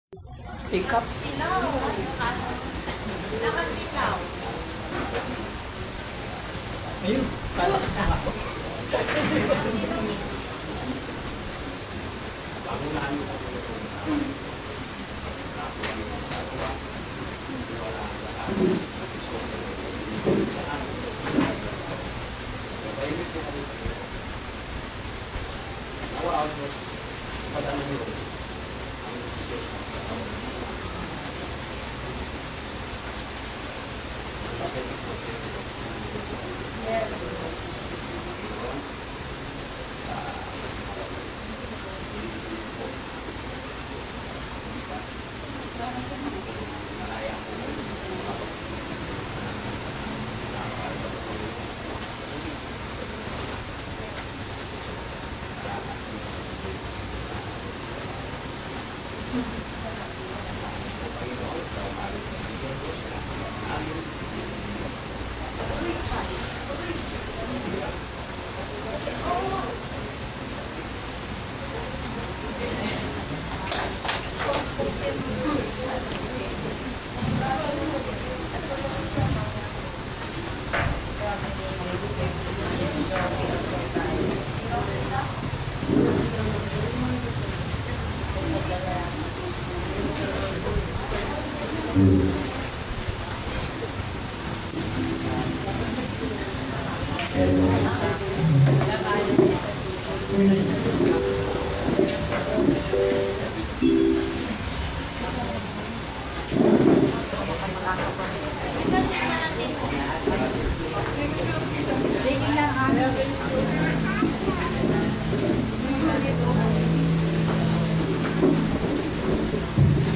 Pick up. Silaw. Nakasilaw. Ayun. Kala ko nga ako.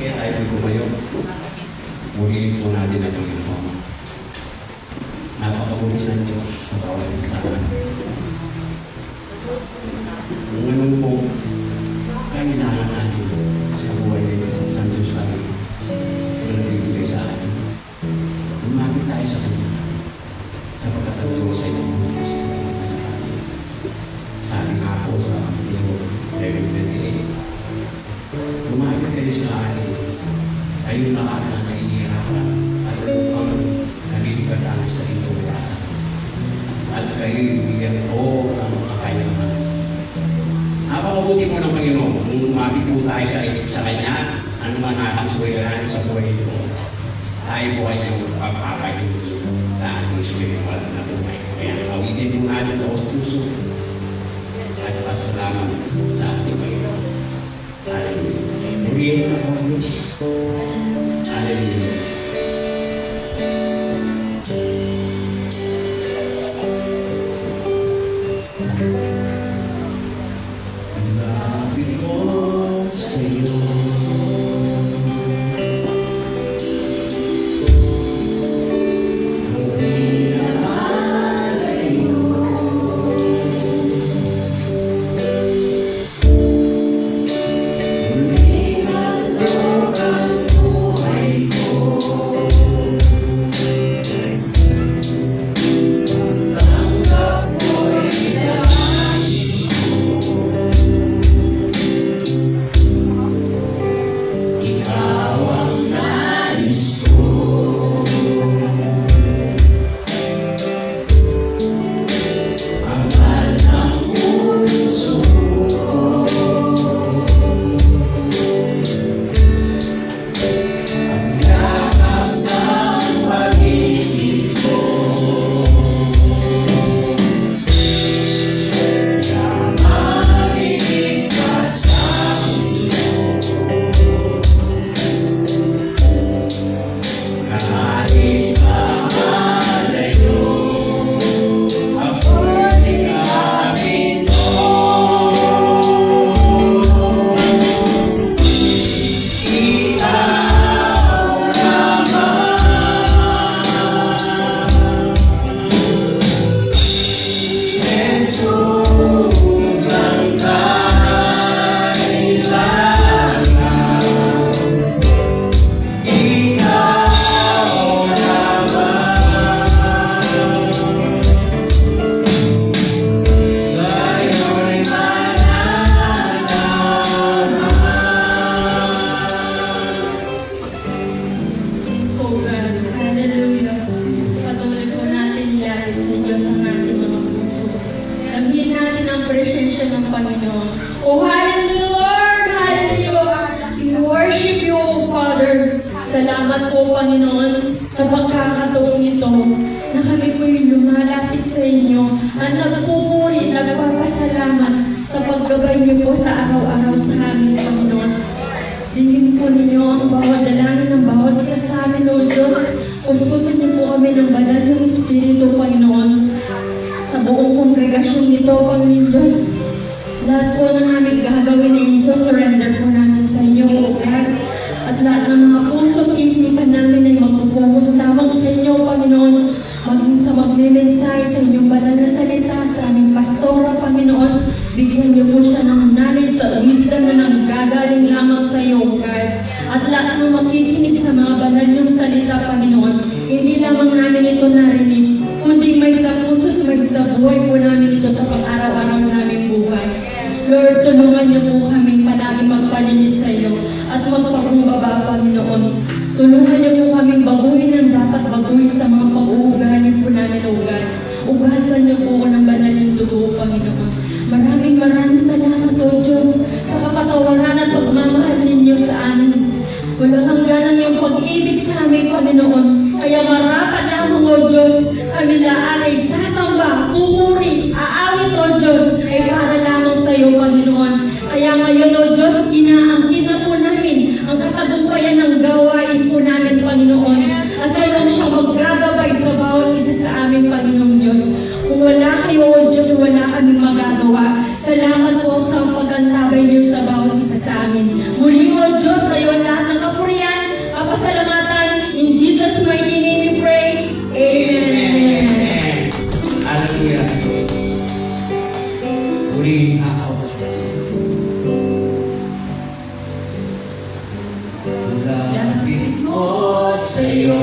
Kaya tayo po ngayon, muli po natin ang Panginoon. Napakabuti ng Diyos sa bawat isa natin. Ngayon po, kailangan natin sa buhay nito sa Diyos kami na nagbibigay sa atin. Lumapit tayo sa Kanya sapagkat ang Diyos ay namumulong sa atin. Sabi nga po sa Mateo 11:28, lumapit kayo sa akin, kayong lahat na nahihirapan at upang nabibigatan sa inyong oras. At kayo ibigyan ko ang mga kayaman. Napakabuti mo ng Panginoon kung lumapit po tayo sa Kanya, ano man nakaswerahan sa buhay ito. Tayo po ay yung pagpapayunin sa ating spiritual na buhay. Kaya awitin po natin ang puso at pasalamat sa ating Panginoon. Hallelujah. Murihin na po Diyos. Hallelujah. Lapit ko sa iyo. Hindi na malayo. Muli nalokan buhay ko. Tanggap mo'y dalangin ko. Ikaw ang nais ko. Kapal ng puso ko. salamat po, Panginoon, sa pagkakataong ito na kami po yung lumalapit sa inyo at nagpupuri, nagpapasalamat sa paggabay niyo po sa araw-araw sa amin, Panginoon. Dingin po ninyo ang bawat dalangin ng bawat isa sa amin, O Diyos. Puspusin niyo po kami ng banal ng Espiritu, Panginoon. Sa buong kongregasyon nito, Panginoon Diyos, lahat po ng aming gagawin ay surrender po namin sa inyo, O God. At lahat ng mga puso at isipan namin ay magpupungus lamang sa inyo, Panginoon. Maging sa magme-mensahe sa inyong banal na salita, sa aming pastora, Panginoon. Bigyan niyo po siya ng knowledge at wisdom na nanggagaling lamang sa iyo, O God. At lahat ng makikinig sa mga banal niyong salita, Panginoon, hindi lamang namin ito narinig, kundi may sa puso at may sa buhay po namin ito sa pang-araw-araw namin buhay. Lord, tulungan niyo po kami palagi magpalinis sa iyo at magpakumbaba, Panginoon. Tulungan niyo po kaming baguhin ang dapat baguhin sa mga pag-uugali po namin, O God. Ugasan niyo po ng banal ng dugo, Panginoon. Maraming salamat, O Diyos, sa kapatawaran at pagmamahal ninyo sa amin. Walang hangganan yung pag-ibig sa amin, Panginoon. Kaya marapat lamang, O Diyos, kami lahat ay sasamba, pupuri, aawit, O Diyos, ay para lamang sa iyo, Panginoon. Kaya ngayon, O Diyos, inaangkin na po namin ang katagumpayan ng gawain po namin, Panginoon. At kayo ang siyang maggagabay sa bawat isa sa amin, Panginoon Diyos. Kung wala kayo, O Diyos, wala kaming magagawa. Salamat po sa pag-antabay niyo sa bawat isa sa amin. Muli, O Diyos, sa iyo ang lahat ng kapurihan, kapasalamatan. In Jesus' mighty name we pray. Amen. Hallelujah. Purihin ako. Lapit mo sa'yo.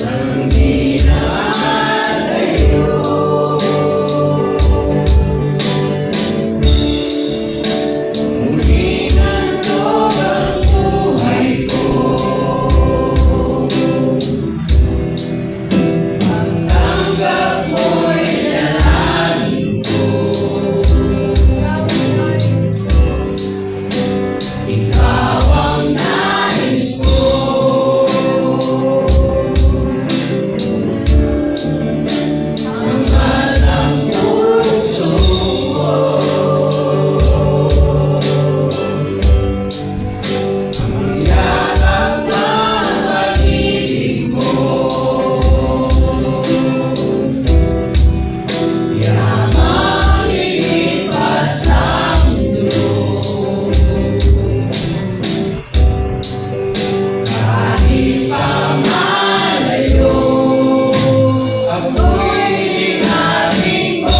Nang di na malayo. Muli nandog ang buhay ko. Pagtanggap mo'y dalangin ko. Ikaw ang nais ko. Hangal ang puso ko. Ang yakap ng pag-ibig mo. Yamang higit pa sa mundo. Kahit pa malayo, ako'y linapin mo.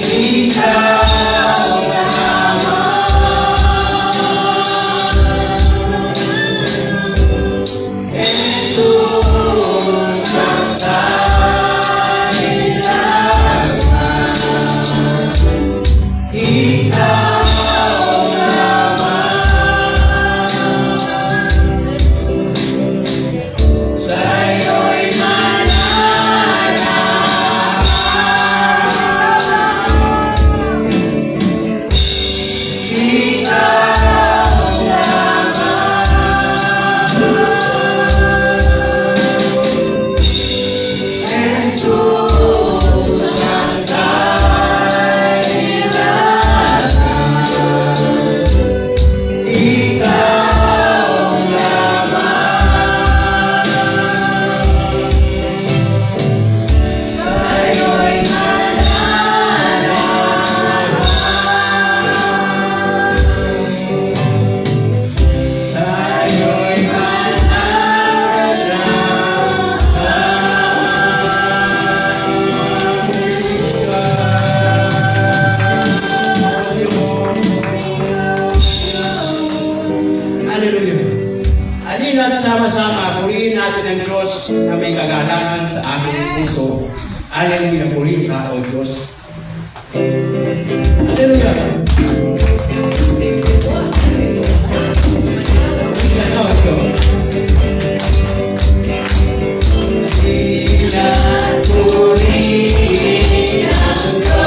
Ikaw naman, Jesus ang kailangan. Ikaw sa'yo'y mananahan. Ikaw naman, Jesus ang kailangan. Ikaw naman, sa'yo'y mananahan. Sa'yo'y mananahan. Hallelujah. Halina't sama-sama, purihin natin ang Diyos na may kagalangan sa aming puso. Hallelujah, purihin ka, O Diyos. Hallelujah. Halina't purihin ang Diyos.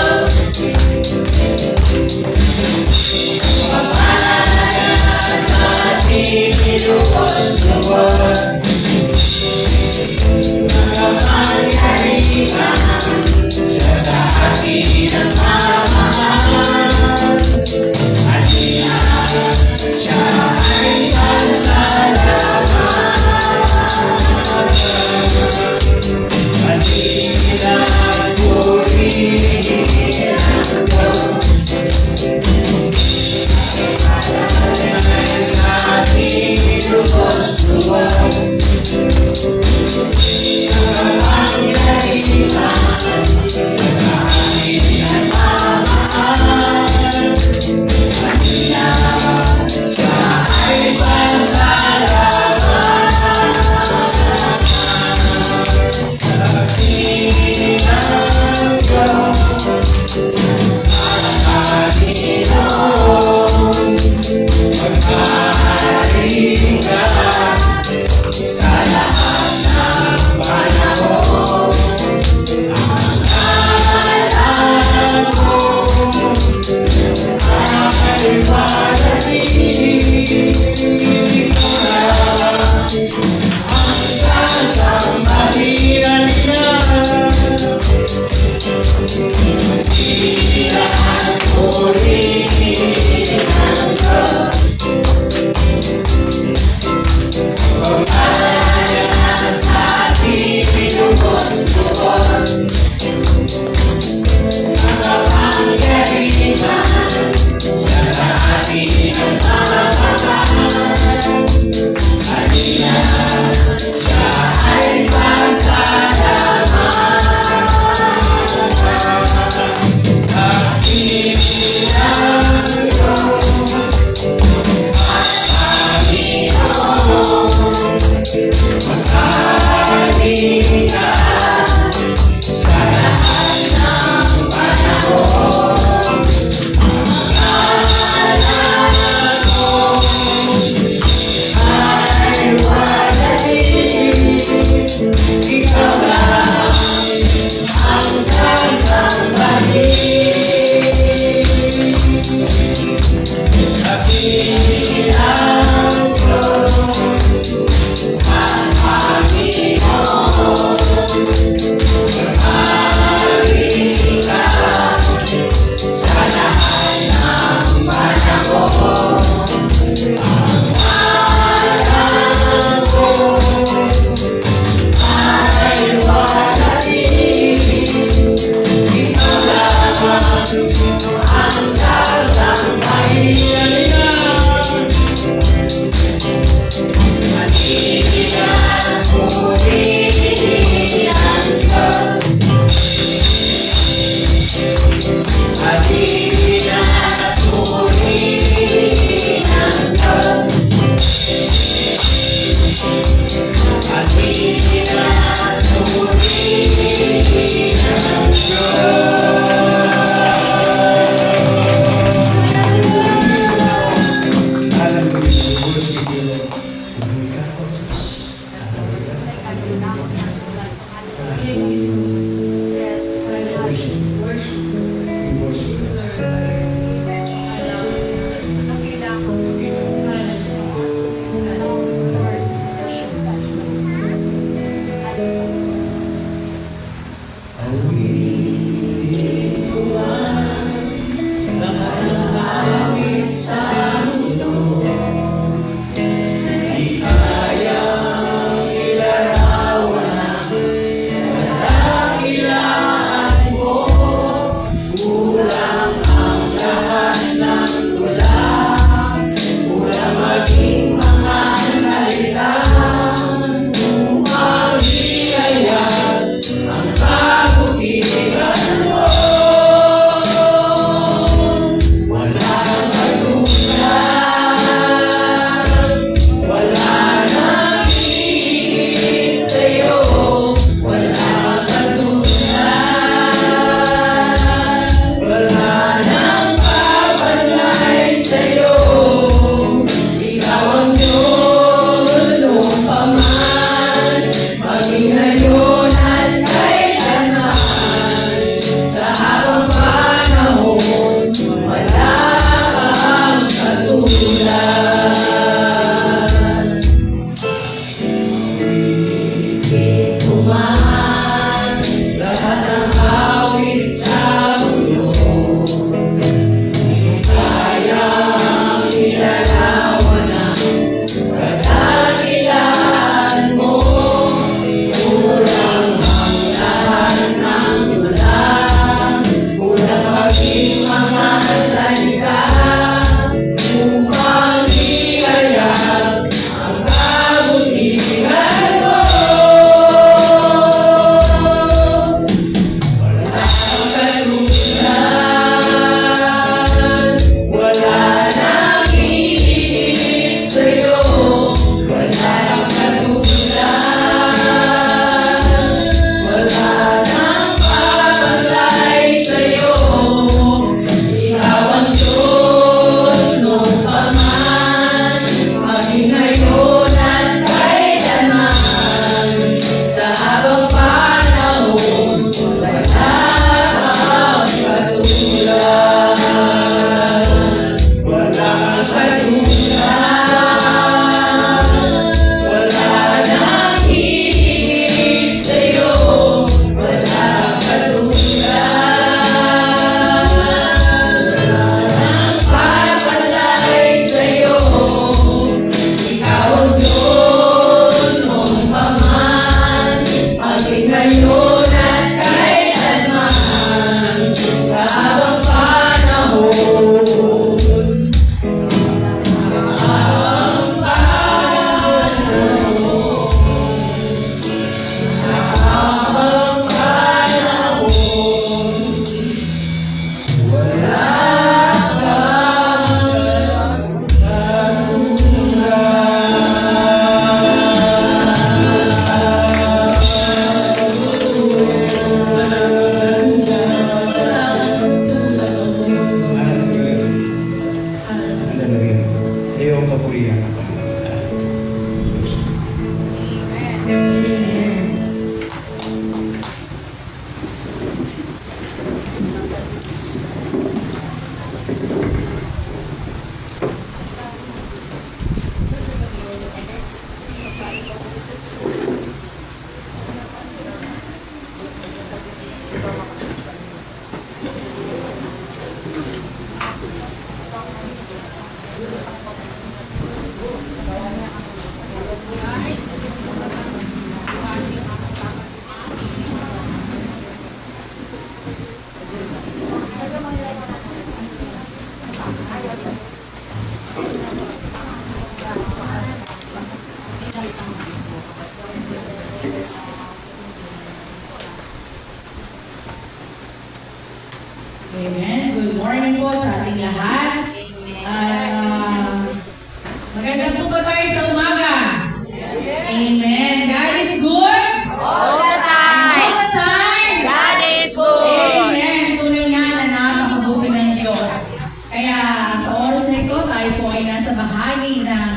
Ang kabutihan Amen. Good morning po sa ating lahat. At maganda po ba tayo sa umaga? Amen. God is good. All the time. All the time. God is good. Amen. Tunay nga na napakabuti ng Diyos. Kaya sa oras na ito, tayo po ay nasa bahagi ng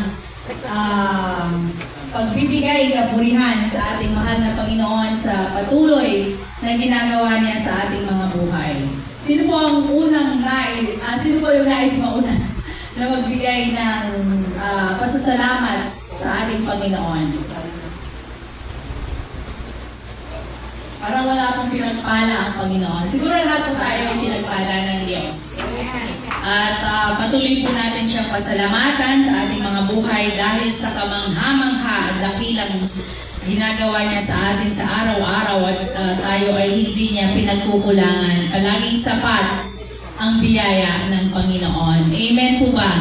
pagbibigay kapurihan sa ating mahal na Panginoon sa patuloy na ginagawa niya sa ating mga buhay. Sino po ang unang nais, sino po yung nais mauna na magbigay ng pasasalamat sa ating Panginoon? Parang wala akong pinagpala ang Panginoon. Siguro lahat po tayo ay pinagpala ng Diyos. At patuloy po natin siyang pasalamatan sa ating mga buhay dahil sa kamangha-mangha at dakilang ginagawa niya sa atin sa araw-araw at tayo ay hindi niya pinagkukulangan. Palaging sapat ang biyaya ng Panginoon. Amen po ba?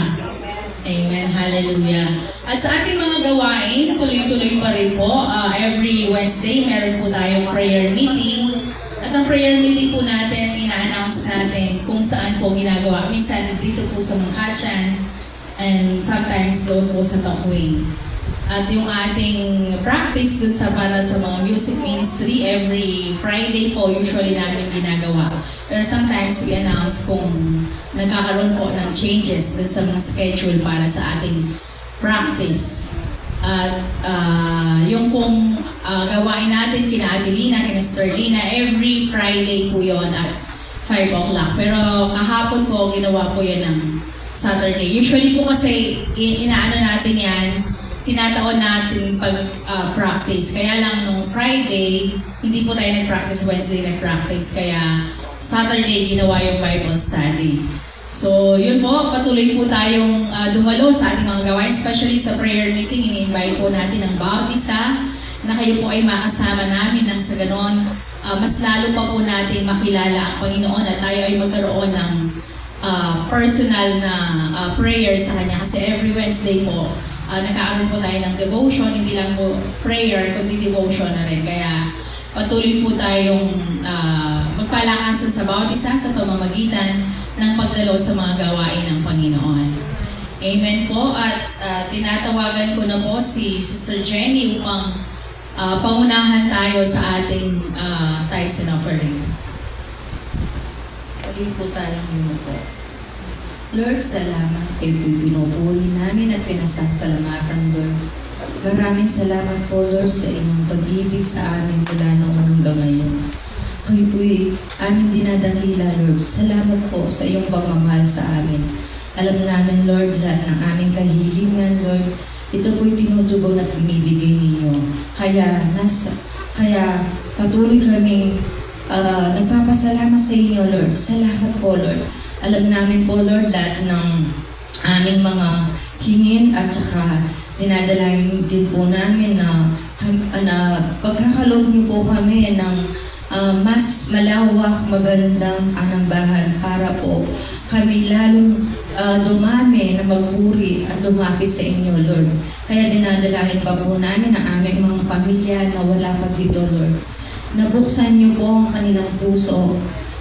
Amen. Hallelujah. At sa ating mga gawain, tuloy-tuloy pa rin po. Every Wednesday, meron po tayong prayer meeting. At ang prayer meeting po natin, ina-announce natin kung saan po ginagawa. Minsan dito po sa Makachan and sometimes doon po sa Takwing. At yung ating practice dun sa para sa mga music ministry, every Friday po usually namin ginagawa. Pero sometimes we announce kung nagkakaroon po ng changes dun sa mga schedule para sa ating practice. At yung pong gawain natin kina Adelina, kina Sterlina, every Friday po yon at 5 o'clock. Pero kahapon po ginawa po yun ng Saturday. Usually po kasi inaano natin yan, tinataon natin pag-practice. Kaya lang nung Friday, hindi po tayo nag-practice, Wednesday nag-practice. Kaya Saturday, ginawa yung Bible study. So, yun po, patuloy po tayong dumalo sa ating mga gawain, especially sa prayer meeting. Ini-invite po natin ang bawat isa na kayo po ay makasama namin nang sa ganon. Mas lalo pa po natin makilala ang Panginoon at tayo ay magkaroon ng personal na prayer sa Kanya. Kasi every Wednesday po, nagkakaroon po tayo ng devotion, hindi lang po prayer, kundi devotion na rin. Kaya patuloy po tayong magpalakasan sa bawat isa sa pamamagitan ng pagdalo sa mga gawain ng Panginoon. Amen po. At tinatawagan ko na po si Sister Jenny upang pangunahan tayo sa ating tithes and offering. Pagin po tayong yumuko. Lord, salamat kayo pinupuri namin at pinasasalamatan, Lord. Maraming salamat po, Lord, sa inyong pag-ibig sa amin mula noon hanggang ngayon. Kayo po'y aming dinadakila, Lord. Salamat po sa iyong pagmamahal sa amin. Alam namin, Lord, lahat ng aming kahilingan, Lord, ito po'y tinutugon at binibigay ninyo. Kaya patuloy kami nagpapasalamat sa inyo, Lord. Salamat po, Lord. Alam namin po, Lord, lahat ng aming mga hingin at saka dinadalahin din po namin na pagkakaloob niyo po kami ng mas malawak, magandang anambahan para po kami lalong dumami na magpuri at lumapit sa inyo, Lord. Kaya dinadalahin pa po namin ang aming mga pamilya na wala pa dito, Lord. Nabuksan niyo po ang kanilang puso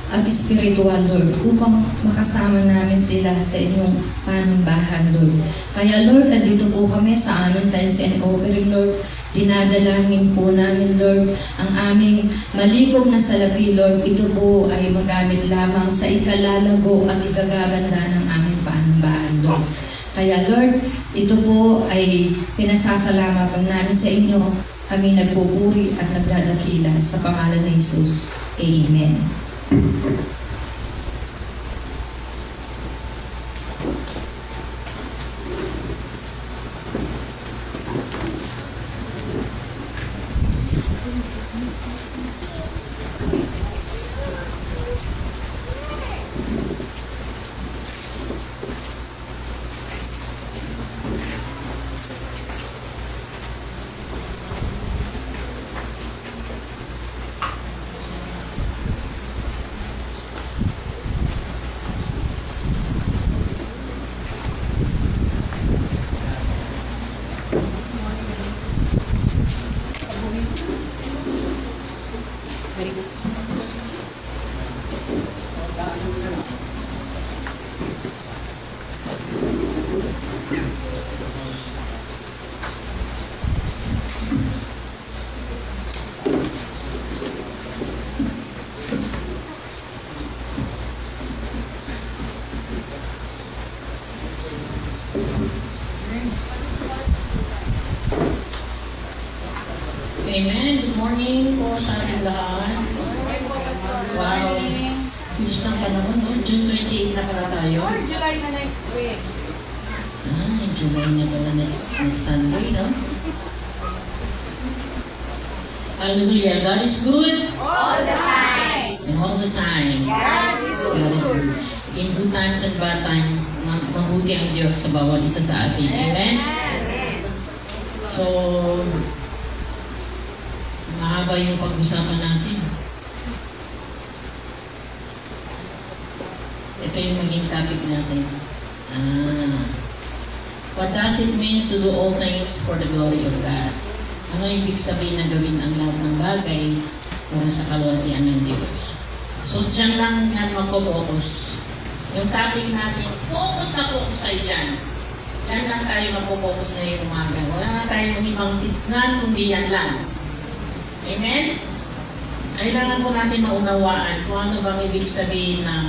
at spiritual, Lord, upang makasama namin sila sa inyong panambahan, Lord. Kaya, Lord, nandito po kami sa aming tithes and offering, Lord. Dinadalangin po namin, Lord, ang aming malikog na salapi, Lord. Ito po ay magamit lamang sa ikalalago at ikagaganda ng aming panambahan, Lord. Kaya, Lord, ito po ay pinasasalamatan namin sa inyo. Kami nagpupuri at nagdadakila sa pangalan ni Jesus. Amen. Amen. Good morning po sa ating lahat. Wow. Bilis ng panahon, no? June 28 na pala tayo. Or July na next week. July na pala next Sunday, no? Hallelujah. God is good. All the time. All the time. Yes, is good. In good times and bad times, mabuti ang Diyos sa bawat isa sa atin. Amen? So, mahaba yung pag-usapan natin. Ito yung maging topic natin. What does it mean to do all things for the glory of God? Ano ibig sabihin na gawin ang lahat ng bagay para sa kalwalhatian ng Diyos? So, dyan lang yan mag-focus. Yung topic natin, focus na focus tayo dyan. Dyan lang tayo mag-focus na yung umaga. Wala na tayong ibang tignan, kundi yan lang. Amen? Kailangan po natin maunawaan kung ano bang ibig sabihin ng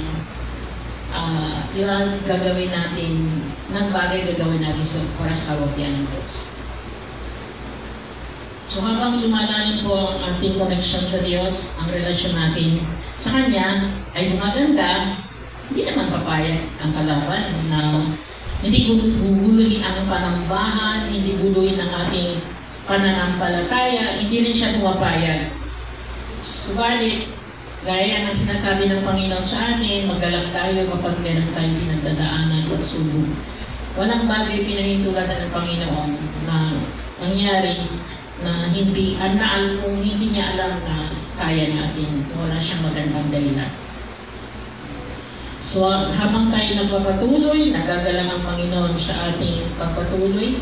ilang gagawin natin, ng bagay gagawin natin para sa kalwalhatian ng Diyos. So habang lumalalim po ang ating connection sa Diyos, ang relasyon natin sa Kanya ay gumaganda, hindi naman papayag ang kalaban na hindi guguluhin ang panambahan, hindi guguluhin ang ating pananampalataya, hindi rin siya pumapayag. Subalit, gaya ng sinasabi ng Panginoon sa atin, magalang tayo kapag meron tayong pinagdadaanan at subok. Walang bagay pinahintulatan ng Panginoon na nangyari na kung hindi niya alam na kaya natin, wala siyang magandang dahilan. So, habang tayo nagpapatuloy, nagagalang ang Panginoon sa ating pagpatuloy,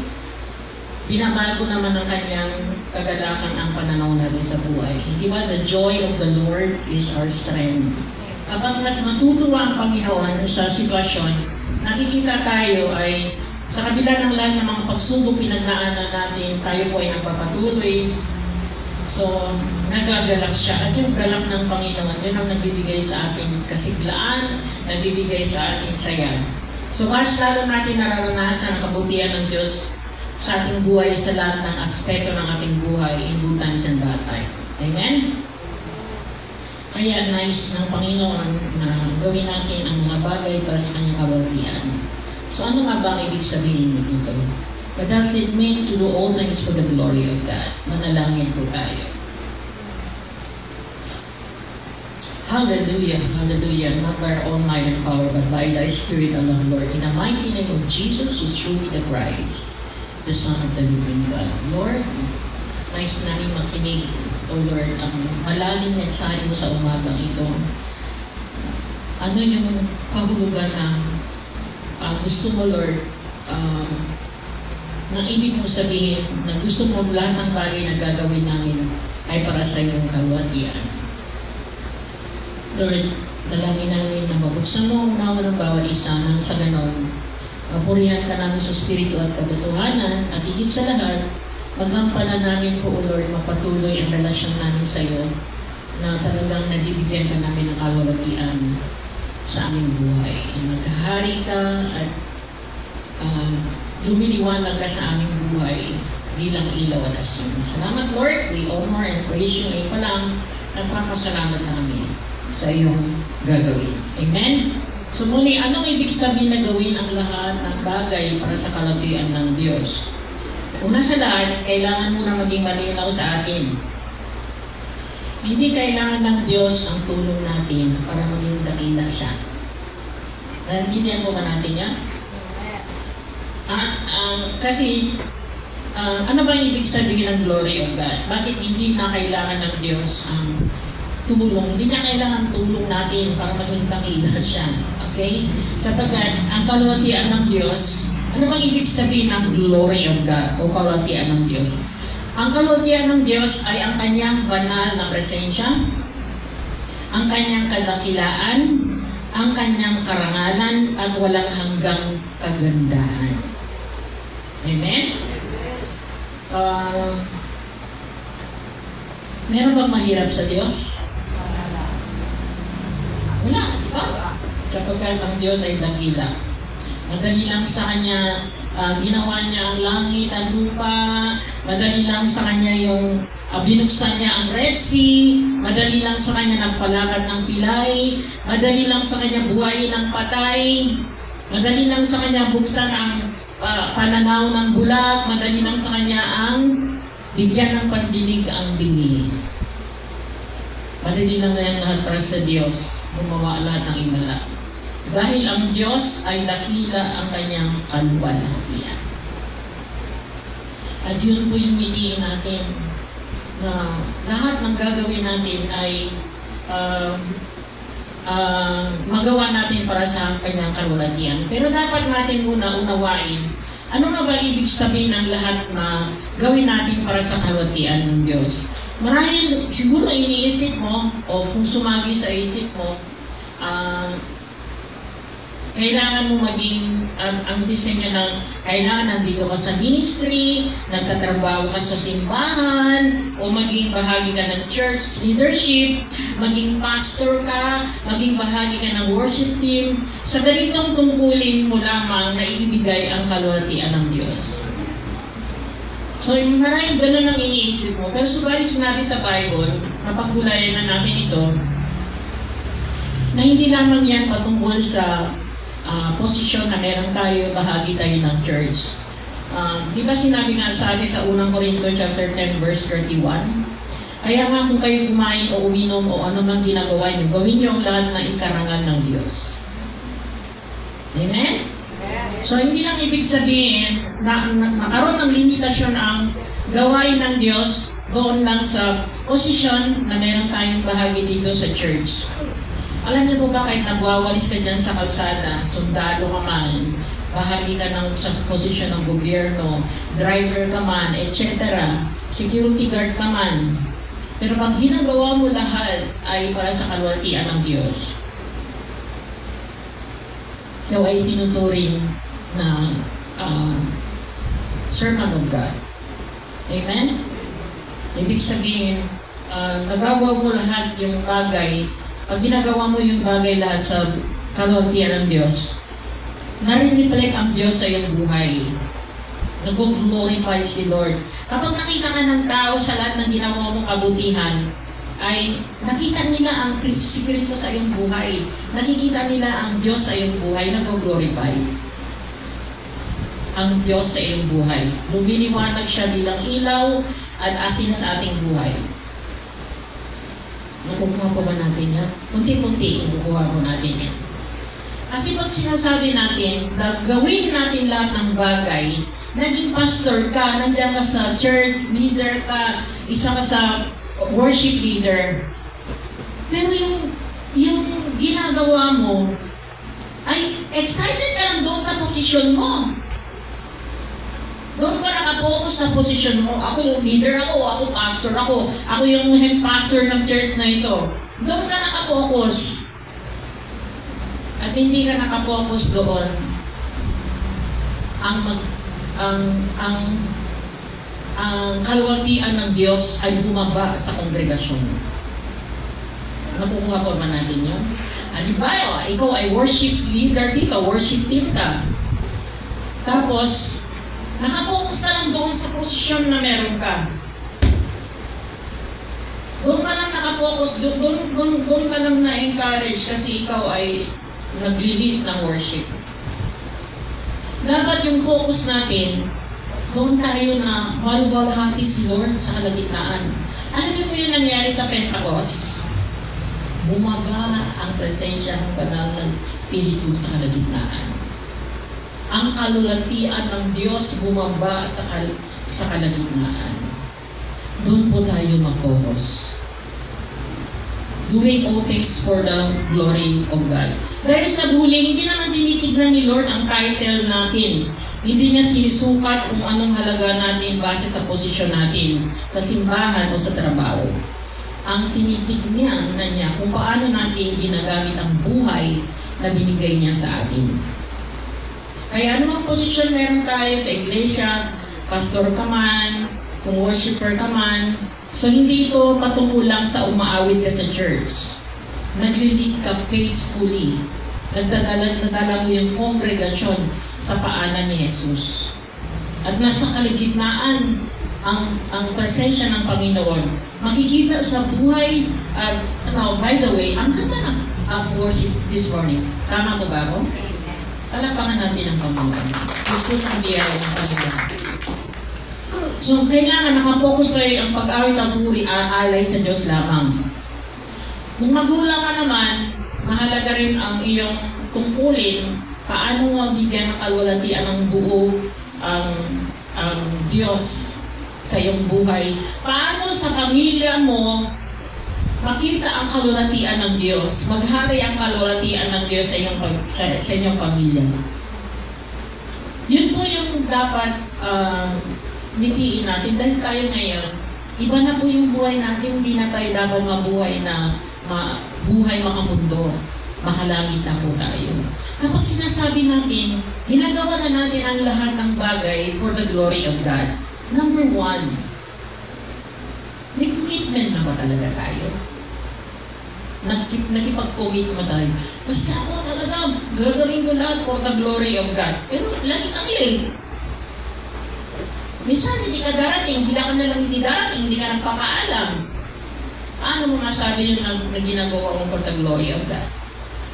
binabago naman ang kanyang kagalakan ang pananaw natin sa buhay. Di ba? The joy of the Lord is our strength. Kapag matutuwa ang Panginoon sa sitwasyon, nakikita tayo ay sa kabila ng lahat ng mga pagsubok pinagdaanan natin, tayo po ay nagpapatuloy. So, nagagalak siya. At yung galak ng Panginoon, yun ang nagbibigay sa ating kasiglaan, nagbibigay sa ating saya. So, mas lalo natin nararanasan ang kabutihan ng Diyos sa ating buhay sa lahat ng aspeto ng ating buhay in good times and bad times. Amen? Kaya nice ng Panginoon na gawin natin ang mga bagay para sa kanyang kabutihan. So, ano nga ba ang ibig sabihin dito? What does it mean to do all things for the glory of God? Manalangin po tayo. Hallelujah, hallelujah. Not by our own might and power, but by thy Spirit alone, Lord. In the mighty name of Jesus, who is truly the Christ, the Son of the living God. Lord, nice namin makinig, O Lord, ang malalim mensahe mo sa umagang ito. Ano yung kahulugan na gusto mo, Lord, na ibig mo sabihin na gusto mo lahat ng bagay na gagawin namin ay para sa iyong kalwalhatian. Lord, dalangin namin na mabuksan mo ang unawa ng bawat isa nang sa ganon. Mapurihan ka namin sa Espiritu at katotohanan at higit sa lahat, magampanan namin po, O Lord, mapatuloy ang relasyon namin sa iyo na talagang nabibigyan ka namin ng kalwalhatian sa aming buhay. Maghahari ka at lumiliwanag ka sa aming buhay bilang ilaw at asin. Salamat, Lord. We honor and praise you. Ngayon pa lang, nagpapasalamat namin sa iyong gagawin. Amen? So muli, anong ibig sabihin na gawin ang lahat ng bagay para sa kalwalhatian ng Diyos? Una sa lahat, kailangan muna maging malinaw sa atin. Hindi kailangan ng Diyos ang tulong natin para maging dakila siya. Naintindihan po ba natin yan? Kasi, ano ba yung ibig sabihin ng glory of God? Bakit hindi na kailangan ng Diyos ang tulong? Hindi niya kailangan tulong natin para maging dakila siya. Okay? Sapagkat ang kalwalhatian ng Diyos, ano bang ibig sabihin ng glory of God o kalwalhatian ng Diyos? Ang kalwalhatian ng Diyos ay ang kanyang banal na presensya, ang kanyang kadakilaan, ang kanyang karangalan at walang hanggang kagandahan. Amen? Meron bang mahirap sa Diyos? Wala, di ba? Sapagkat ang Diyos ay dakila. Madali lang sa Kanya, ginawa niya ang langit at lupa, madali lang sa Kanya yung binuksan niya ang Red Sea, madali lang sa kanya nagpalakad ng pilay, madali lang sa kanya buhayin ang patay, madali lang sa kanya buksan ang pananaw ng bulag, madali lang sa kanya ang bigyan ng pandinig ang bingi. Madali lang na yan lahat para sa Diyos, gumawa lahat ng imala. Dahil ang Diyos ay dakila ang kanyang kaluwalhatian. At yun po yung miliin natin na lahat ng gagawin natin ay magawa natin para sa kanyang kaluwalhatian. Pero dapat natin muna unawain, ano nga ba ibig sabihin ng lahat na gawin natin para sa kaluwalhatian ng Diyos? Marahil siguro iniisip mo o kung sumagi sa isip mo, kailangan mo maging ang disenyo ng kailangan nandito ka sa ministry, nagtatrabaho ka sa simbahan, o maging bahagi ka ng church leadership, maging pastor ka, maging bahagi ka ng worship team. Sa ganitong tungkulin mo lamang na ibibigay ang kaluwalhatian ng Diyos. So, maraming ganun ang iniisip mo. Pero subalit sinabi sa Bible, napagbulayan na natin ito, na hindi lamang yan patungkol sa posisyon na meron tayo, bahagi tayo ng church. Di ba sinabi nga sabi sa unang Corinto chapter 10 verse 31? Kaya nga kung kayo kumain o uminom o ano man ginagawa nyo, gawin nyo ang lahat ng ikarangal ng Diyos. Amen? So hindi lang ibig sabihin na nakaroon ng limitasyon ang gawain ng Diyos doon lang sa posisyon na meron tayong bahagi dito sa church. Alam niyo po ba kahit nagwawalis ka dyan sa kalsada, sundalo ka man, bahagi ka ng sa posisyon ng gobyerno, driver ka man, etc., security guard ka man. Pero pag ginagawa mo lahat ay para sa kaluwalhatian ng Diyos, ikaw ay tinuturing na servant of God. Amen? Ibig sabihin, nagawa mo lahat yung bagay. Pag ginagawa mo yung bagay lahat sa kaluwalhatian ng Diyos, nare-reflect ang Diyos sa iyong buhay. Nag-glorify si Lord. Kapag nakita ka ng tao sa lahat ng ginawa mong kabutihan, ay nakita nila ang si Kristo sa iyong buhay. Nakikita nila ang Diyos sa iyong buhay, nag-glorify ang Diyos sa iyong buhay. Lumiliwanag siya bilang ilaw at asin sa ating buhay. Nakukuha po ba natin yan? Kunti-kunti, nakukuha po natin yan. Kasi pag sinasabi natin, gawin natin lahat ng bagay, naging pastor ka, nandiyan ka sa church, leader ka, isa ka sa worship leader. Pero yung ginagawa mo, ay excited ka lang doon sa posisyon mo. Doon ka nakapokus sa posisyon mo. Ako yung leader ako pastor ako yung head pastor ng church na ito. Doon ka nakapokus. At hindi ka nakapokus doon ang kaluwalhatian ng Diyos ay bumaba sa kongregasyon. Nakukuha pa ba natin yun? Halimbawa, ikaw ay worship leader dito, worship team ka. Tapos, nakapokus ka lang doon sa posisyon na meron ka. Doon ka lang nakapokus, doon ka lang na-encourage kasi ikaw ay nag-lead ng worship. Dapat yung focus natin, doon tayo na maluwalhati si Lord sa kalagitnaan. Ano niyo po yung nangyari sa Pentecost? Bumaba ang presensya ng banal ng Espiritu sa kalagitnaan. Ang kaluwalhatian ng Diyos bumaba sa kalagitnaan. Doon po tayo mag-focus. Doing all things for the glory of God. Dahil sa huli, hindi naman tinitignan ni Lord ang title natin. Hindi niya sinisukat kung anong halaga natin base sa posisyon natin, sa simbahan o sa trabaho. Ang tinitignan na niya kung paano natin ginagamit ang buhay na binigay niya sa atin. Kaya anumang posisyon meron tayo sa iglesia, pastor ka man, kung worshiper ka man, so hindi ito patungkol lang sa umaawit ka sa church. Nag-lead ka faithfully. Nagdadala mo yung kongregasyon sa paanan ni Jesus. At nasa kaligitnaan ang presensya ng Panginoon, makikita sa buhay. By the way, ang ganda ng worship this morning. Tama ko ba ako? Alapangan natin ang Panginoon. Gusto ng biyaya ng Panginoon. So, kailangan nakapokus tayo ang pag-awit at puri alay sa Diyos lamang. Kung magulang ka naman, mahalaga rin ang iyong tungkulin paano mo bigyan ng kalwalatian ng buo ang Diyos sa iyong buhay. Paano sa pamilya mo makita ang kalwalatian ng Diyos, maghari ang kalwalatian ng Diyos sa inyong pamilya. Yun po yung dapat nitiin natin dahil tayo ngayon, iba na po yung buhay natin, hindi na tayo dapat mabuhay na buhay makamundo. Makalangit na po tayo. Kapag sinasabi natin, ginagawa na natin ang lahat ng bagay for the glory of God. Number one, may commitment na ba talaga tayo? Nakipag-commit mo tayo. Basta ako talaga, gagawin ko lahat for the glory of God. Pero lagi kang late. Minsan hindi ka darating, bila ka na lang hindi darating, hindi ka nagpapaalam. Paano mo masabi yun na ginagawa mo for the glory of God?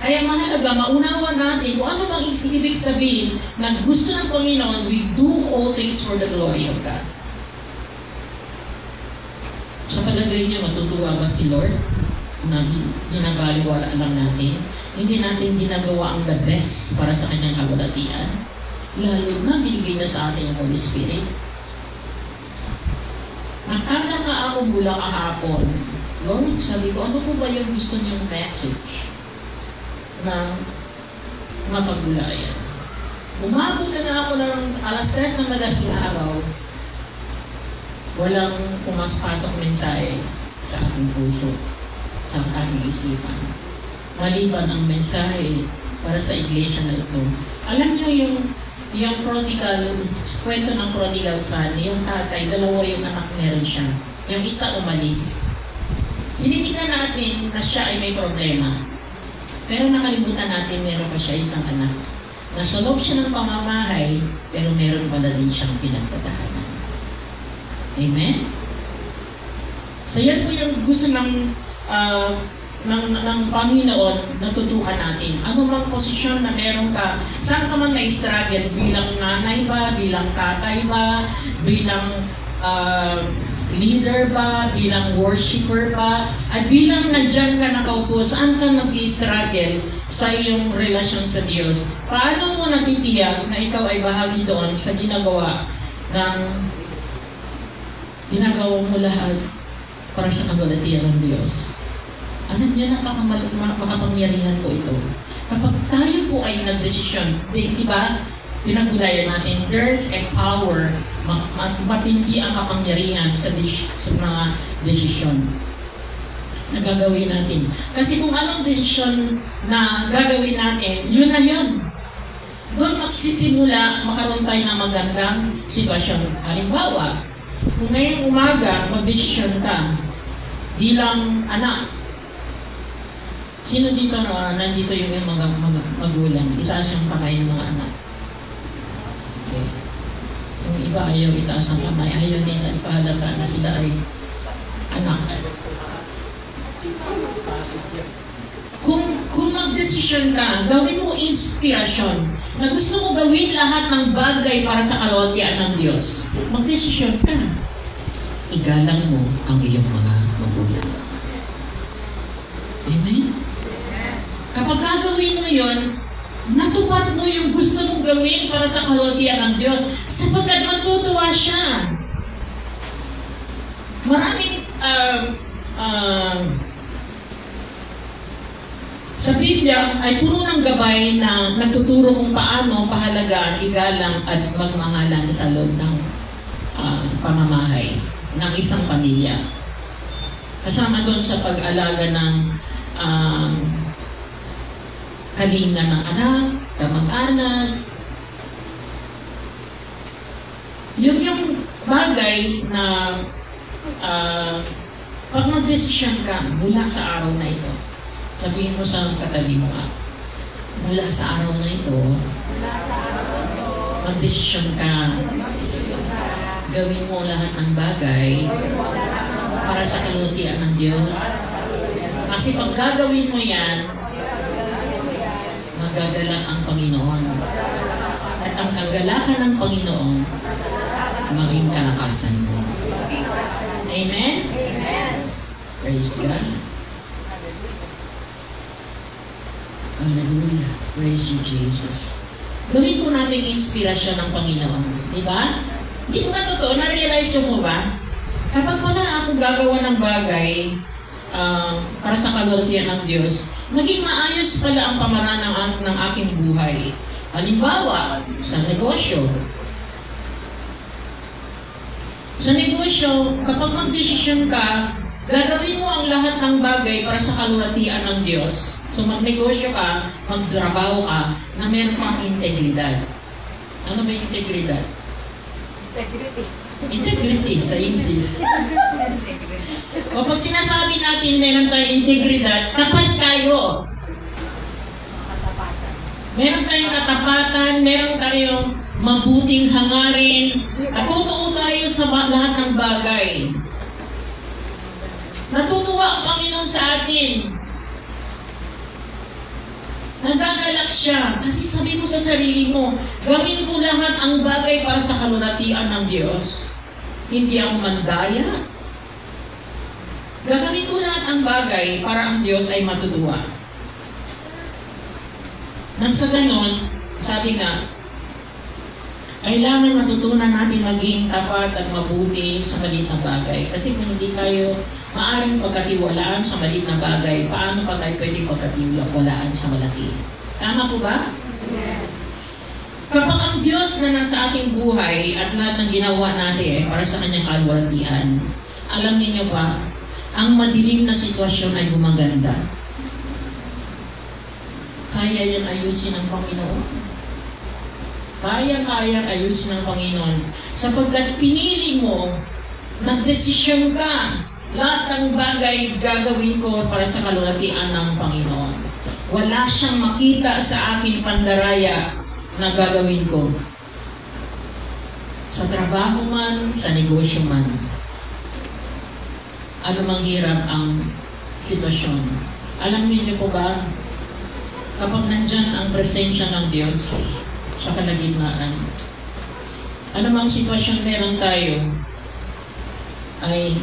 Kaya mahalaga, maunawa natin kung ano bang ibig sabihin na gusto ng Panginoon, we do all things for the glory of God. Sa palagay niyo, matutuwa ba si Lord na ginagaliwala lang natin? Hindi natin ginagawa ang the best para sa kanyang kalwalatian. Lalo na binigay na sa atin yung Holy Spirit. Nakakaka ako mula kahapon. Lord, sabi ko, ano po ba yung gusto niyong message na mapagulayan? Umabot na ako ng alas 3 ng madaling araw. Walang pumaspasok mensahe sa aking puso, sa aking isipan. Maliban ang mensahe para sa iglesia na ito. Alam niyo yung prodigal, kwento ng prodigal son, yung tatay, dalawa yung anak meron siya. Yung isa umalis. Sinitignan natin na siya ay may problema. Pero nakalimutan natin meron pa siya isang anak. Nasa loob siya ng pamamahay, pero meron pala din siyang pinagtatahanan. Amen? So yan po yung gusto ng Panginoon na tutukan natin. Ano mang posisyon na meron ka, saan ka man na-struggle, bilang nanay ba, bilang tatay ba, bilang leader ba, bilang worshiper ba, at bilang nandyan ka nakaupo, saan ka nag-struggle sa iyong relasyon sa Diyos? Paano mo natitiyak na ikaw ay bahagi doon sa ginagawa mo lahat para sa kalwalatian ng Diyos? Alam niyo, makapangyarihan po ito. Kapag tayo po ay nagdesisyon, di ba, pinagulayan natin, there's a power, matindi ang kapangyarihan sa mga desisyon na gagawin natin. Kasi kung anong desisyon na gagawin natin, yun na yun. Doon magsisimula, makaroon tayo ng magandang sitwasyon. Halimbawa, kung ngayong umaga, magdesisyon ka bilang anak. Sino dito nandito yung mga magulang? Itaas yung kamay ng mga anak. Okay. Yung iba ayaw itaas ang kamay. Ayaw nila ipahalata na sila ay anak. Kung mag-desisyon ka, gawin mo inspirasyon na gusto mo gawin lahat ng bagay para sa kalwalatian ng Diyos. Mag-desisyon ka. Igalang mo ang iyong mga magulang. Amen? Kapag gagawin mo yun, natupad mo yung gusto mong gawin para sa kalwalatian ng Diyos sapagkat matutuwa siya. Maraming sa Biblia ay puno ng gabay na nagtuturo kung paano pahalagaan, igalang at magmahalan sa loob ng pamamahay ng isang pamilya. Kasama doon sa pag-alaga ng kalinga ng anak, kamag-anak. Yung bagay na pag mag-desisyon ka mula sa araw na ito, sabihin mo sa katabi mo mula sa araw na ito, mag-desisyon ka Gawin mo lahat ng bagay para sa kalutian ng Diyos. Kasi pag gagawin mo yan, magagalak ang Panginoon. At ang kagalakan ng Panginoon, maging kalakasan mo. Amen? Praise God. Hallelujah. Praise you, Jesus. Gawin po natin inspirasyon ng Panginoon. Di ba? Hindi ba totoo? Na-realize mo ba? Kapag pala ako gagawa ng bagay para sa kalutian ng Diyos, maging maayos pala ang pamaraan ng aking buhay. Halimbawa, sa negosyo. Sa negosyo, kapag magdesisyon ka, gagawin mo ang lahat ng bagay para sa kalutian ng Diyos. So magnegosyo ka, magtrabaho ka, na meron kang integridad. Ano ba yung integridad? Integrity sa English. Kapag sinasabi natin meron tayong integridad, tapat tayo. Meron tayong katapatan, meron tayong mabuting hangarin, at totoo tayo sa lahat ng bagay. Natutuwa ang Panginoon sa atin. Nagagalak siya. Kasi sabi mo sa sarili mo, gawin ko lahat ang bagay para sa kalulatian ng Diyos. Hindi ako mandaya. Gagawin ko lahat ang bagay para ang Diyos ay matutuwa. Nang sa ganon, sabi nga, kailangan matutunan natin maging tapat at mabuti sa maliit na bagay. Kasi kung hindi tayo maaring pagkatiwalaan sa maliit na bagay, paano pa tayo pwedeng pagkatiwalaan sa malaki? Tama po ba? Kapag ang Diyos na nasa ating buhay at lahat ng ginawa natin para sa kanyang kalwalatian, alam niyo ba, ang madilim na sitwasyon ay gumaganda. Kaya yan ayusin ng Panginoon. Kaya ayusin ng Panginoon. Sapagkat pinili mo, nagdesisyon ka, lahat ng bagay gagawin ko para sa kalulatian ng Panginoon. Wala siyang makita sa aking pandaraya na gagawin ko. Sa trabaho man, sa negosyo man. Ano mang hirap ang sitwasyon. Alam niyo po ba, kapag nandyan ang presensya ng Diyos sa kalagitnaan, ano mang sitwasyon meron tayo, ay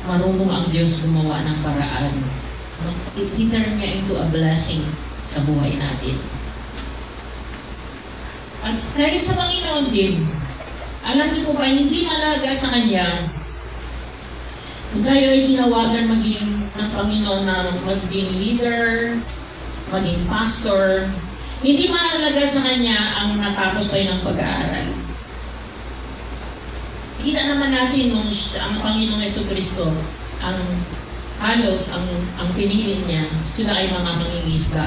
marunong ang Diyos gumawa ng paraan. I-turn niya into a blessing sa buhay natin. At kahit sa Panginoon din, alam niyo po ba, hindi malaga sa Kanya, kung tayo ay tinawagan maging ng Panginoon na maging leader, maging pastor, hindi mahalaga sa Kanya ang natapos tayo ng pag-aaral. Kita naman natin nung ang Panginoong Jesucristo, ang halos, ang pinili niya, sila ay mga mangingisda.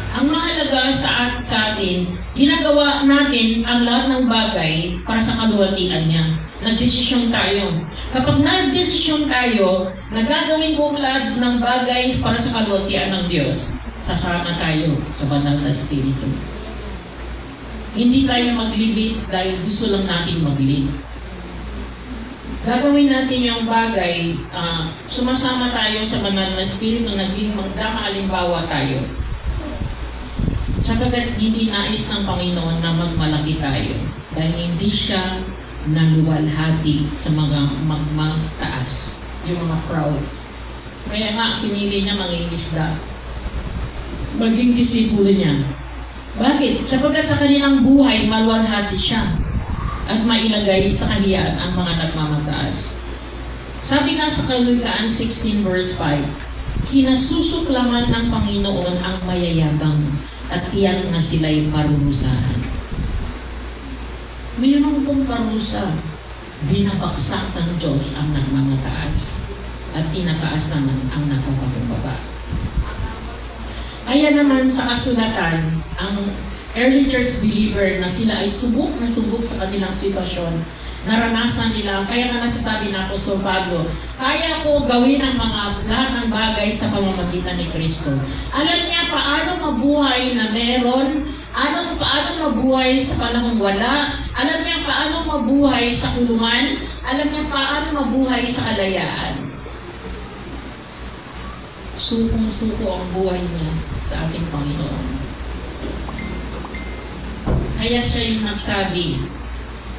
Ang mahalaga sa atin, ginagawa natin ang lahat ng bagay para sa kalwalatian niya. Nagdesisyon tayo. Kapag nagdesisyon tayo, nagagawin ko lahat ng bagay para sa kalwalatian ng Diyos, sasama tayo sa banal na Espiritu. Hindi tayo maglilid dahil gusto lang natin maglid. Gagawin natin yung bagay, sumasama tayo sa banal na Espiritu, naging magdakalimbawa tayo. Sapagat hindi nais ng Panginoon na magmalaki tayo dahil hindi siya naluwalhati sa mga magmataas, yung mga proud. Kaya nga, pinili niya mangingisda. Maging disipulo niya. Bakit? Sapagat sa kanilang buhay, maluwalhati siya at mailagay sa kahiyaan ang mga nagmamataas. Sabi nga sa Kaluikaan 16 verse 5, kinasusuklaman ng Panginoon ang mayayabang at tiyak na sila'y parurusahan. Mayroon pong parusa, binabaksak ng Diyos ang nagmamataas at tinataas naman ang nagpapakumbaba. Kaya naman sa kasulatan, ang early church believer na sila ay subok na subok sa kanilang sitwasyon, naranasan nila, kaya nga nasasabi na Apostol Pablo, kaya ko gawin ang lahat ng bagay sa pamamagitan ni Kristo. Alam niya paano mabuhay na meron Paano mabuhay sa panahong wala. Alam niya paano mabuhay sa kulungan. Alam niya paano mabuhay sa kalayaan. Sukong-suko ang buhay niya sa ating Panginoon. Kaya siya yung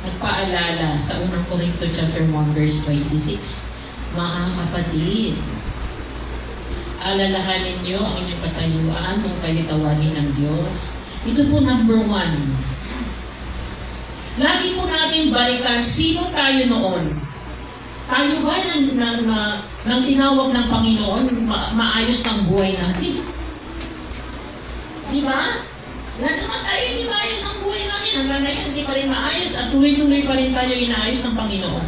nagpaalala sa unang Korinto chapter 1 verse 26. Mga kapatid, alalahanin niyo ang inyong patayuan ng kayo-tawanin ng Diyos. Ito po number 1. Lagi po natin balikan, sino tayo noon? Tayo ba nang tinawag ng Panginoon, maayos ng buhay natin? Di ba? Lahat naman tayo hindi maayos ang buhay natin. Hanggang ngayon, hindi pa rin maayos at tuloy-tuloy pa rin tayo inaayos ng Panginoon.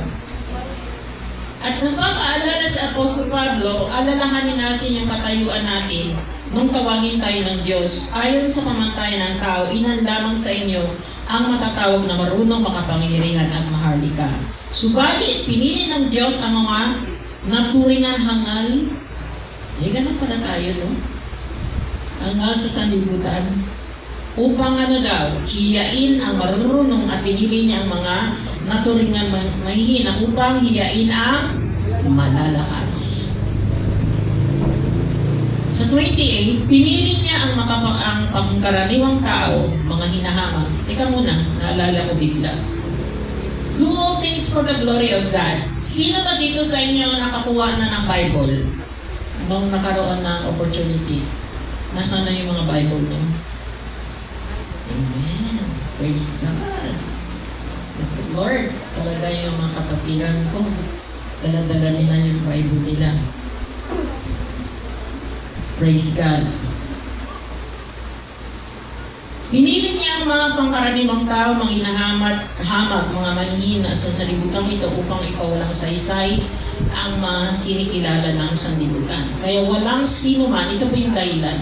At nagpapaalala si Apostol Pablo, alalahanin natin yung katayuan natin nung tawagin tayo ng Diyos. Ayon sa pamantayan ng tao, inan lamang sa inyo ang matatawag na marunong, makapangyarihan at maharlika. Subalit, pinili ng Diyos ang mga naturingan hangal. Ganun pala tayo, no? Hangal sa sanlibutan. Upang iyain ang marunong at pinili niya ang mga naturingan mahihina upang hiyain ang malalakas. Sa 28, pinili niya ang pangkaraniwang tao, mga hinahamang. Teka muna, naalala ko bigla. Do all things for the glory of God. Sino ba dito sa inyo nakakuha na ng Bible? Nung nakaroon ng opportunity. Nasaan na yung mga Bible niyo? Amen. Praise God. Lord, talaga yung mga kapatiran ko. Dala-dala nila yung Bible nila. Praise God. Pinili niya ang mga pangkaraniwang tao, mga hinahamag, mga mahihina sa sanlibutan ito upang ipawalang saysay ang mga kinikilala ng sanlibutan. Kaya walang sino man, ito po yung dahilan.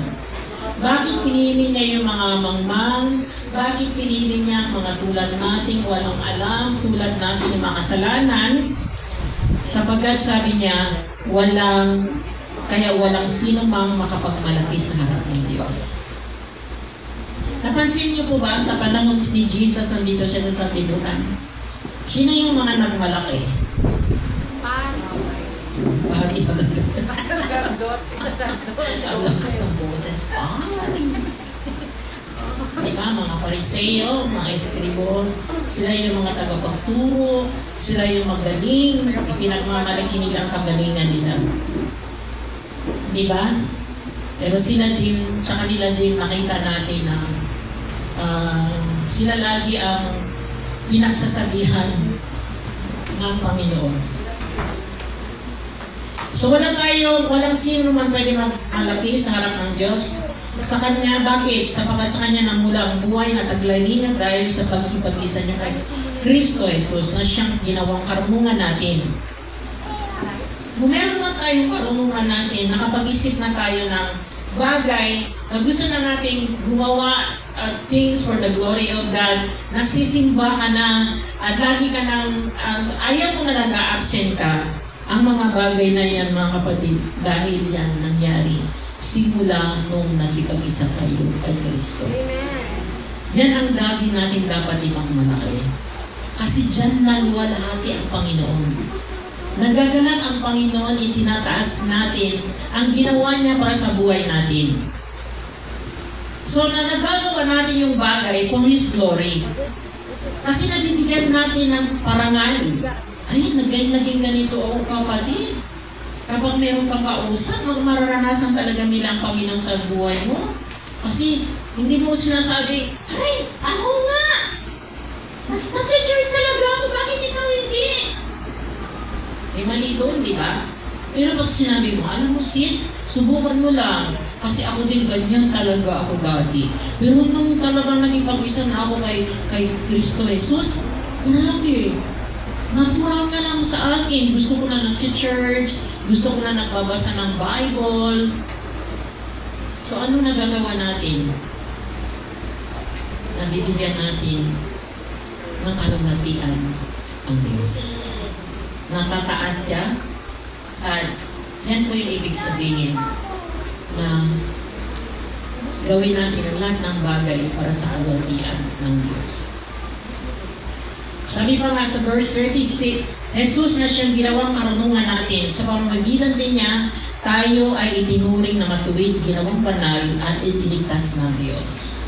Bakit pinili niya yung mga mangmang? Bakit pinili niya ang mga tulad nating walang alam, tulad nating mga kasalanan? Sapagkat sabi niya, walang sino mang makapagmalaki sa harap ng Diyos. Napansin niyo po ba sa panahon ni Jesus nandito siya sa sanlibutan? Sino yung mga nagmalaki? Pari talaga. Ang lakas ng boses. Diba, mga Pariseo, mga Eskribon, sila yung mga tagapagturo, sila yung magaling, ipinagmamalaki nila ang kagalingan nila. Diba? Pero sila din, sa kanila din nakita natin na sila lagi ang pinagsasabihan ng Panginoon. So walang sino man pwede malaki sa harap ng Diyos. Sa Kanya, bakit? Sapagkat sa Kanya namula ang buhay na taglalingan dahil sa pagkipag-isa niyo kay Kristo Jesus na siyang ginawang karunungan natin. Kung meron na tayong karunungan natin, nakapag-isip na tayo ng bagay na gusto na natin gumawa things for the glory of God, nagsisimba ka na at lagi ka nang ayaw mo na nag-a-absent ka, ang mga bagay na yan mga kapatid, dahil yan nangyari simula nung nakipag-isa kayo kay Kristo. Yan ang lagi natin dapat ipagmalaki. Kasi dyan naluwalhati ang Panginoon. Nagaganap ang Panginoon, itinataas natin ang ginawa niya para sa buhay natin. So, nagagawa natin yung bagay for His glory. Kasi nabibigyan natin ng parangal. Ay, naging ganito ako kapatid. Kapag mayroong kang kausap, mararanasan talaga nila ang Panginoon sa buhay mo. Kasi hindi mo sinasabi, ay, ako nga! Nag-church talaga ako, bakit ikaw hindi? Eh, mali doon, di ba? Pero pag sinabi mo, alam mo sis, subukan mo lang. Kasi ako din ganyan talaga ako dati. Pero nung talaga naging pag-isa na ako kay Kristo Jesus, grabe. Natural ka lang sa akin. Gusto ko na nag-church, gusto ko na nagbabasa ng Bible. So ano nagagawa natin? Nabibigyan natin ng kalughatian ang Diyos. Natataas siya at yan po yung ibig sabihin na gawin natin ang lahat ng bagay para sa kalwalhatian ng Diyos. Sabi pa nga sa verse 36, Jesus na siyang ginawang karunungan natin. Sa pamamagitan din niya, tayo ay itinuring na matuwid, ginawang banal, at itiligtas ng Diyos.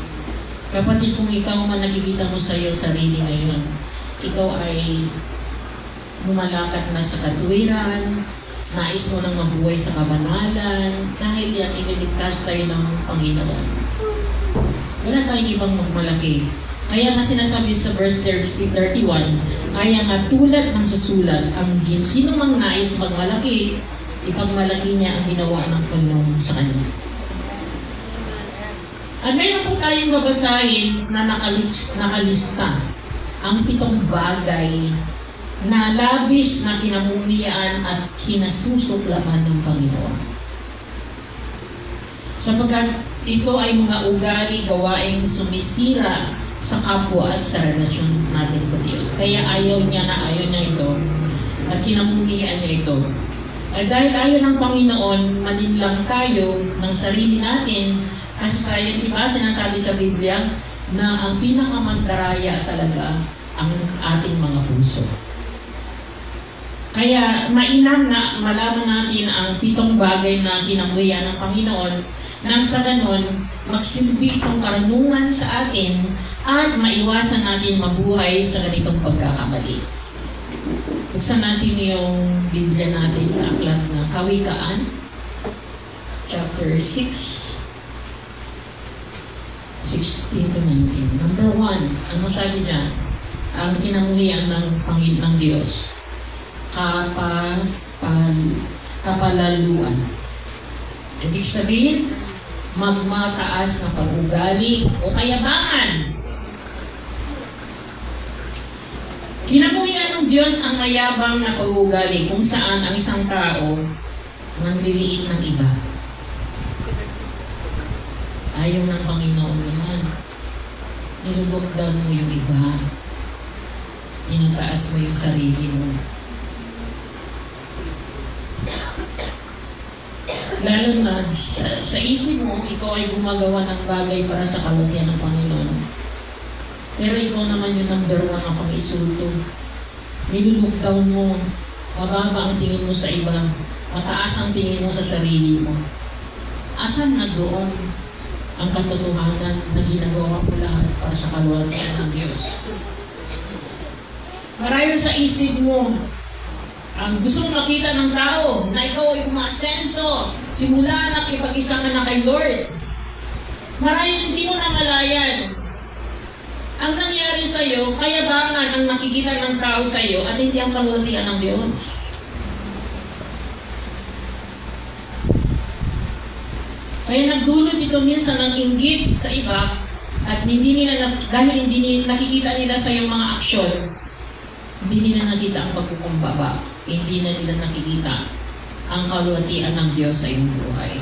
Kapatid, kung ikaw man nakikita mo sa iyong sarili ngayon, ikaw ay lumalakad na sa katuwiran, nais mo nang mabuhay sa kabanalan, dahil yan iniligtas tayo ng Panginoon. Wala tayong ibang magmalaki. Kaya nga sinasabi sa verse 31, kaya nga tulad ng susulat, ang sino mang nais magmalaki, ipagmalaki niya ang ginawa ng Panginoon sa kanya. At mayroon po tayong babasahin na nakalista ang 7 bagay na labis na kinamuhian at kinasusuklaman ng Panginoon. Sapagkat ito ay mga ugali gawaing sumisira sa kapwa at sa relasyon natin sa Diyos. Kaya ayaw niya ito at kinamuhian niya ito. At dahil ayaw ng Panginoon, maninlang tayo ng sarili natin. Kasi tayo, diba, sinasabi sa Biblia na ang pinakamandaraya talaga ang ating mga puso. Kaya mainam na malaman natin ang 7 bagay na kinamuhian ng Panginoon nang sa ganon, magsilbi itong karunungan sa atin at maiwasan natin mabuhay sa ganitong pagkakamali. Buksan natin yung Biblia natin sa aklat ng Kawikaan, chapter 6. 16 to 19. Number 1, ano sabi dyan? Ang kinamuhian ng Panginoon ng Diyos. Kapalaluan. Ibig sabihin, magmataas na pag-ugali o kayabangan. Kinamuhian ng Diyos ang mayabang na pag-ugali kung saan ang isang tao nangliliit ng iba. Ayaw ng Panginoon yan. Nilulog down mo yung iba. Tinataas mo yung sarili mo. Lalo na sa isip mo, ikaw ay gumagawa ng bagay para sa kalwalhatian ng Panginoon. Pero ikaw naman yung number 1 na pang-isulto. Nilulog down mo. Mababa ang tingin mo sa iba. Mataas ang tingin mo sa sarili mo. Asan na doon ang katotohanan na ginagawa ko lahat para sa kalwalhatian ng Diyos? Marahil sa isip mo, ang gusto mong makita ng tao na ikaw ay umasenso simula na kipag-isa ka na kay Lord. Marahil hindi mo namalayan. Ang nangyari sa iyo, kayabangan ang nakikita ng tao sa iyo at hindi ang kalwalhatian ng Diyos. Kaya nagdulot ito minsan ng inggit sa iba at dahil hindi nila nakikita nila sa iyong mga aksyon, hindi nila nakita ang pagkukumbaba, hindi na nila nakikita ang kalwalhatian ng Diyos sa iyong buhay.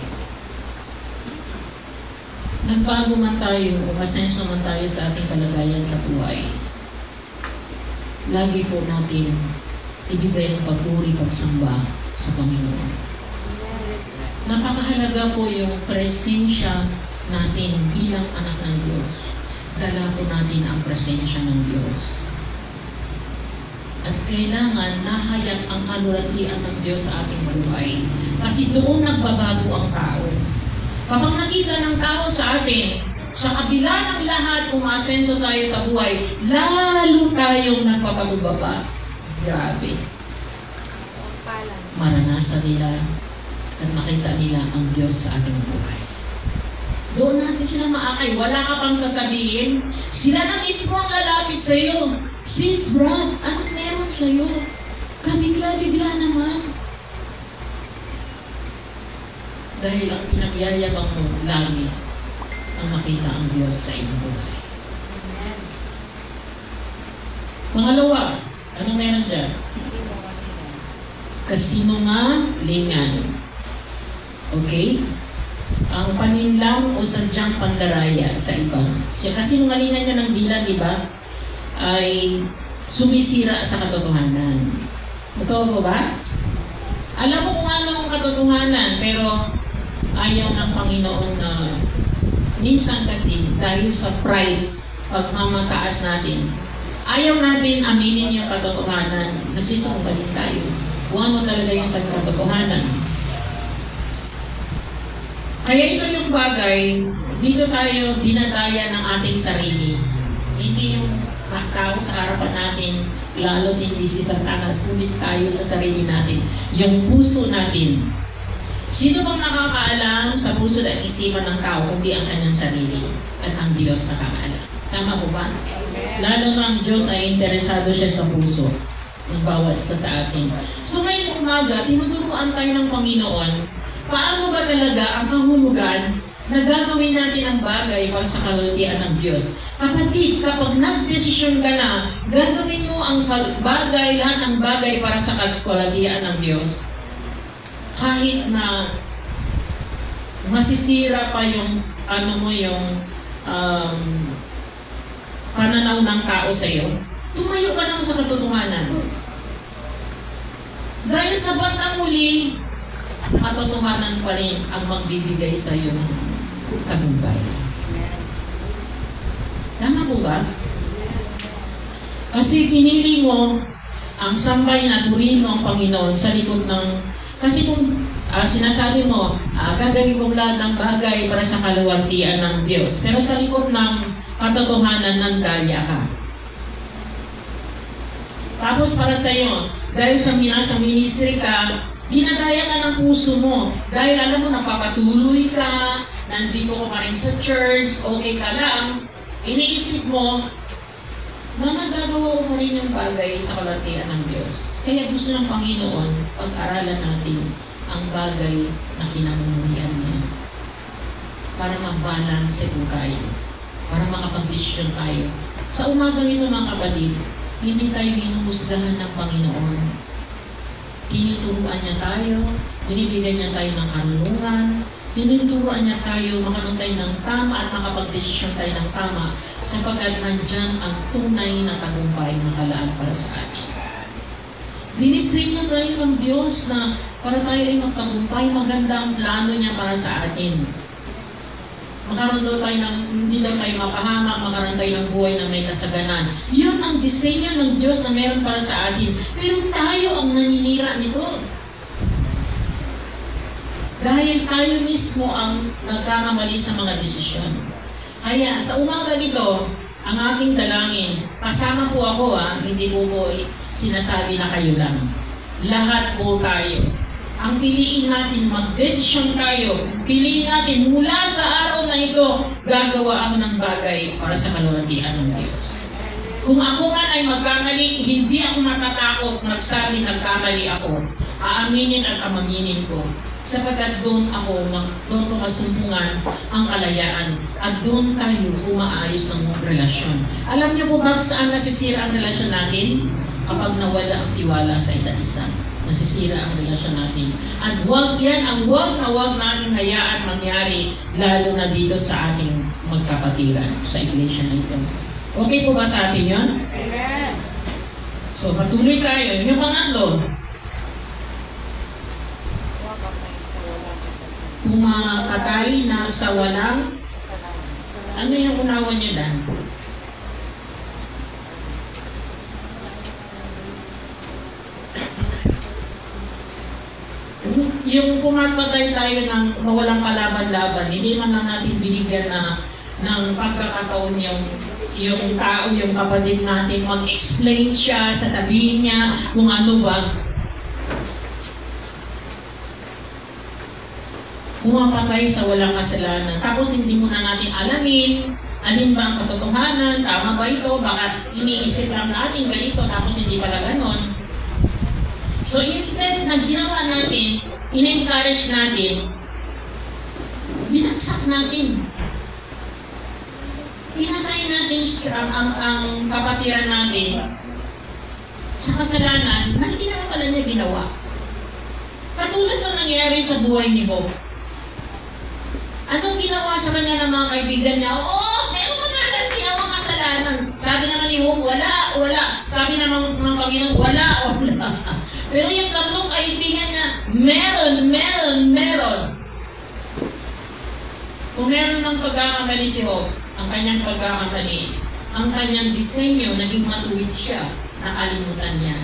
Nagbago man tayo o masenso man tayo sa ating kalagayan sa buhay, lagi po natin ibigay ang papuri pagsamba sa Panginoon. Napakahalaga po yung presensya natin bilang anak ng Diyos. Dala po natin ang presensya ng Diyos. At kailangan nahayag ang kalwalhatian ng Diyos sa ating buhay. Kasi doon nagbabago ang tao. Kapag nakita ng tao sa atin, sa kabila ng lahat umasenso tayo sa buhay, lalo tayong nagpapagumbaba. Grabe. Maranasan nila at makita nila ang Diyos sa ating buhay. Doon natin sila maakay. Wala ka pang sasabihin. Sila na mismo ang lalapit sa iyo. Sis, Brad, anong meron sa iyo? Kabigla-bigla naman. Dahil ang pinagyayabang mo lagi ang makita ang Diyos sa iyong buhay. Pangalawa, anong meron dyan? Kasinungalingan. Okay? Ang paninlang o sadyang pandaraya sa iba. Kasi nung ngalingan niya ng dila, di ba? Ay sumisira sa katotohanan. Totoo po ba? Alam mo kung ano ang katotohanan, pero ayaw ng Panginoon na minsan kasi dahil sa pride, pagmamataas natin, ayaw natin aminin yung katotohanan. Nagsisumbalin tayo. Kung ano talaga yung katotohanan. Kaya ito yung bagay, dito tayo dinadaya ng ating sarili. Hindi yung tao sa harapan natin, lalo hindi si Satanas, kundi tayo sa sarili natin. Yung puso natin. Sino bang nakakaalam sa puso at isipan ng tao kundi ang kanyang sarili at ang Diyos nakakaalam? Tama po ba? Lalo na ang Diyos ay interesado siya sa puso ng bawat isa sa atin. So ngayong umaga, tinuturuan tayo ng Panginoon paano ba talaga ang kahulugan na gagawin natin ang bagay para sa kalulutian ng Diyos. Kapatid, kapag nagdesisyon ka na, gagawin mo ang bagay, lahat ng bagay para sa kalulutian ng Diyos. Kahit na masisira pa yung pananaw ng tao sa iyo, tumayo ka naman sa katotohanan. Dahil sa bandang huli, katotohanan pa rin ang magbibigay sa iyo ng tagumpay. Tama po ba? Kasi pinili mo ang sambay na turin mo ang Panginoon sa likod ng... Kasi kung sinasabi mo, gagawin mo lahat ng bagay para sa kaluwalhatian ng Diyos. Pero sa likod ng katotohanan, ng daya ka. Tapos para sa iyo, dahil sa ministry ka, dinadaya ka ng puso mo. Dahil alam mo, napapatuloy ka, nandito ko pa rin sa church, okay ka lang, iniisip mo, nagagawa ko pa rin yung bagay sa kaluwalhatian ng Diyos. Kaya gusto ng Panginoon, pag-aralan natin ang bagay na kinamumuhian niya. Para mag-balance po tayo. Para makapag-desisyon tayo. Sa umagang ito mga kapatid, hindi tayo hinuhusgahan ng Panginoon. Tinuturuan niya tayo, binibigyan niya tayo ng karunungan, tinuturuan niya tayo makaroon tayo ng tama at makapag-desisyon tayo ng tama sapagkat nandyan ang tunay na tagumpay na kalaan para sa atin. Dinistrain niya tayo ng Diyos na para tayo ay magtagumpay, maganda ang plano niya para sa atin. Magkaroon daw tayo ng, hindi daw tayo mapahamak, magkaroon tayo ng buhay na may kasaganan. Yun ang disenyo ng Diyos na meron para sa atin. Pero tayo ang naninira nito. Dahil tayo mismo ang nagkakamali sa mga desisyon. Kaya sa umaga ito, ang aking dalangin, kasama po ako hindi po sinasabi na kayo lang. Lahat po tayo. Ang piliin natin, mag-desisyon tayo. Piliin natin, mula sa araw na ito, gagawa ako ng bagay para sa kaluwalhatian ng Diyos. Kung ako man ay magkamali, hindi ako matatakot magsabi nagkamali ako. Aaminin at amaminin ko. Sapagkat doon ko masumpungan ang kalayaan at doon tayo umaayos ng relasyon. Alam niyo po ba saan nasisira ang relasyon natin? Kapag nawala ang tiwala sa isa't isa. Nasisira ang relasyon natin. At huwag natin hayaan mangyari lalo na dito sa ating magkapatiran sa iglesia na ito. Okay po ba sa atin yun? Amen. So patuloy tayo. Yung pangatlo, pumakatay na sa walang, ano yung unawan niya dan? Yung pumatay tayo ng mawalang kalaban-laban, hindi man lang natin binigyan ng pagkakataon yung tao, yung kapatid natin, mag-explain siya, sasabihin niya kung ano ba. Pumapatay sa walang kasalanan. Tapos hindi mo na natin alamin, alin ba ang katotohanan, tama ba ito, baka iniisip lang natin ganito, tapos hindi pala ganon. So instead na ginawa natin, in-encourage natin, binagsak natin. Pinatay natin ang kapatiran natin sa kasalanan na hindi naman pala niya ginawa. Katulad ng nangyari sa buhay ni Job. Anong ginawa sa kanya ng mga kaibigan niya? Meron mo nga lang ginawang kasalanan. Sabi naman ni Job, wala. Sabi naman ng Panginoon, wala. Pero yung tatlong kaibigan niya, meron. Kung meron ng pagkakamali si Job, ang kanyang pagkakamali, ang kanyang disenyo, naging matuwid siya, nakalimutan niya.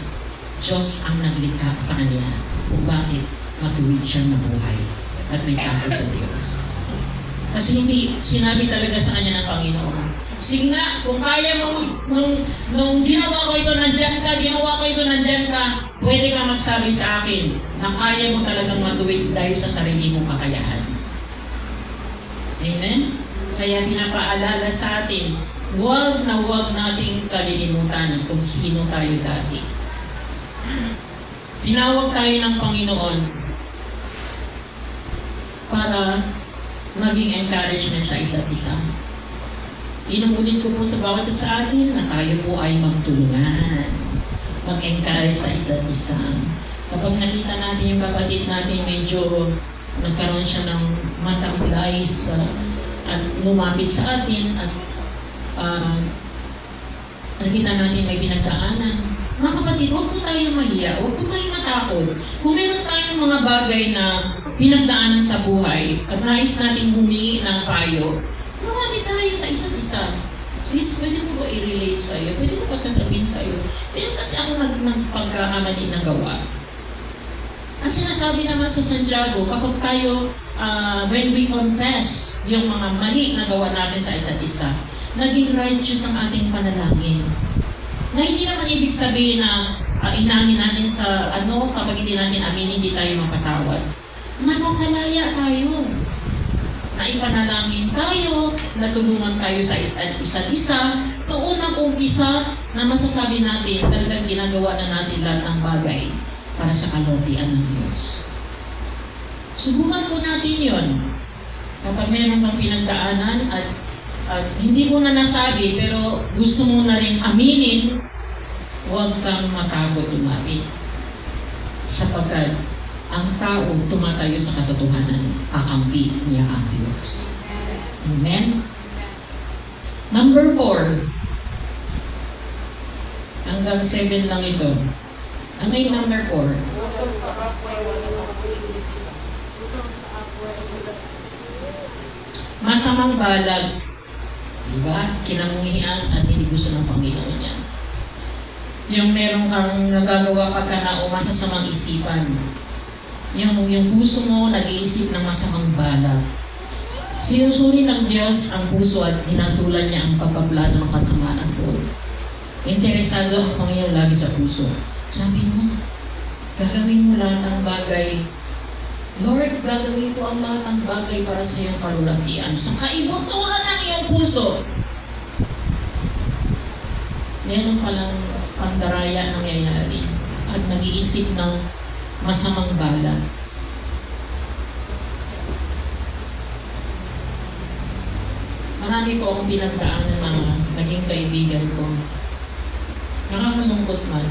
Diyos ang naglikha sa kanya kung bakit matuwid siyang nabuhay at may tampo sa Diyos. Kasi hindi sinabi talaga sa kanya ng Panginoon. Sige nga, kung kaya mo, nung ginawa ko ito, nandyan ka, pwede ka magsabi sa akin na kaya mo talagang matuwid dahil sa sarili mong kakayahan. Amen? Kaya pinapaalala sa atin, huwag nating kalilimutan kung sino tayo dati. Tinawag tayo ng Panginoon para maging encouragement sa isa't isa. Inuulit ko po sa bawat isa sa atin na tayo po ay magtulungan, mag-encourage sa isa't isa. Kapag nakita natin yung kapatid natin medyo nagkaroon siya ng matang guys at lumapit sa atin at nakita natin may pinagdaanan. Mga kapatid, huwag po tayo mahiya, huwag po tayo matakot. Kung meron tayong mga bagay na pinagdaanan sa buhay at nais nating humingi ng payo, lumapit tayo sa isa't isa. Sis, pwede ko ba i-relate sa'yo? Pwede ko ba sasabihin sa'yo? Pero kasi ako nagpagkakamali na gawa. Ang sinasabi naman sa Santiago, kapag tayo, when we confess yung mga mali na gawa natin sa isa't isa, naging righteous ang ating panalangin. Na hindi naman ibig sabihin na inamin natin sa kapag hindi natin amin, hindi tayo mapatawad. Mapapalaya tayo. Naipanalangin tayo, natulungan tayo sa isa't isa. Ito unang umpisa na masasabi natin, talagang ginagawa na natin lahat ng bagay para sa kalooban ng Diyos. Subukan po natin yon. Kapag meron kang pinagdaanan at hindi mo na nasabi pero gusto mo na rin aminin, huwag kang matakot lumapit. Sapagkat ang tao tumatayo sa katotohanan, kakampi niya ang Diyos. Amen? Number 4. Hanggang 7 lang ito. Ano yung number 4? Masamang balag. Diba? Kinamunghian at hindi gusto ng Panginoon yan. Yung meron kang nagagawa pagka na umasa sa mga isipan. Yung puso mo nag-iisip ng masamang balag. Sinusuri ng Diyos ang puso at hinatulan niya ang pagpaplano ng kasamaan ng loob. Interesado ang Panginoon lagi sa puso. Sabi mo, gagawin mo lahat ng bagay. Lord, gagawin ko ang lahat ng bagay para sa iyong kalulatian. Sa kaibuturan ng iyong puso. Meron palang pandaraya nangyayari at nag-iisip ng masamang balak. Marami po akong pinagdaan ng mga naging kaibigan ko. Nakakalungkot man.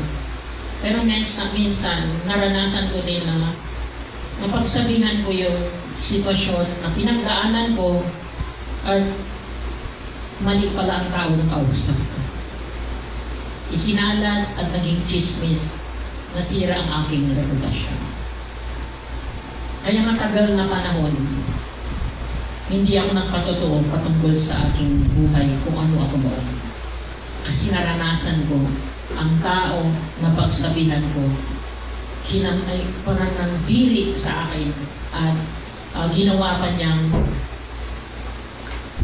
Pero minsan, naranasan ko din na napagsabihan ko yung sitwasyon na pinagdaanan ko at mali pala ang tao na kausap ko. Ikinalat at naging chismis, nasira ang aking reputasyon. Kaya matagal na panahon, hindi ako nagpatotoo patungkol sa aking buhay kung ano ako noon. Kasi naranasan ko ang tao na pagsabihan ko, parang nambiri sa akin at ginawa pa niyang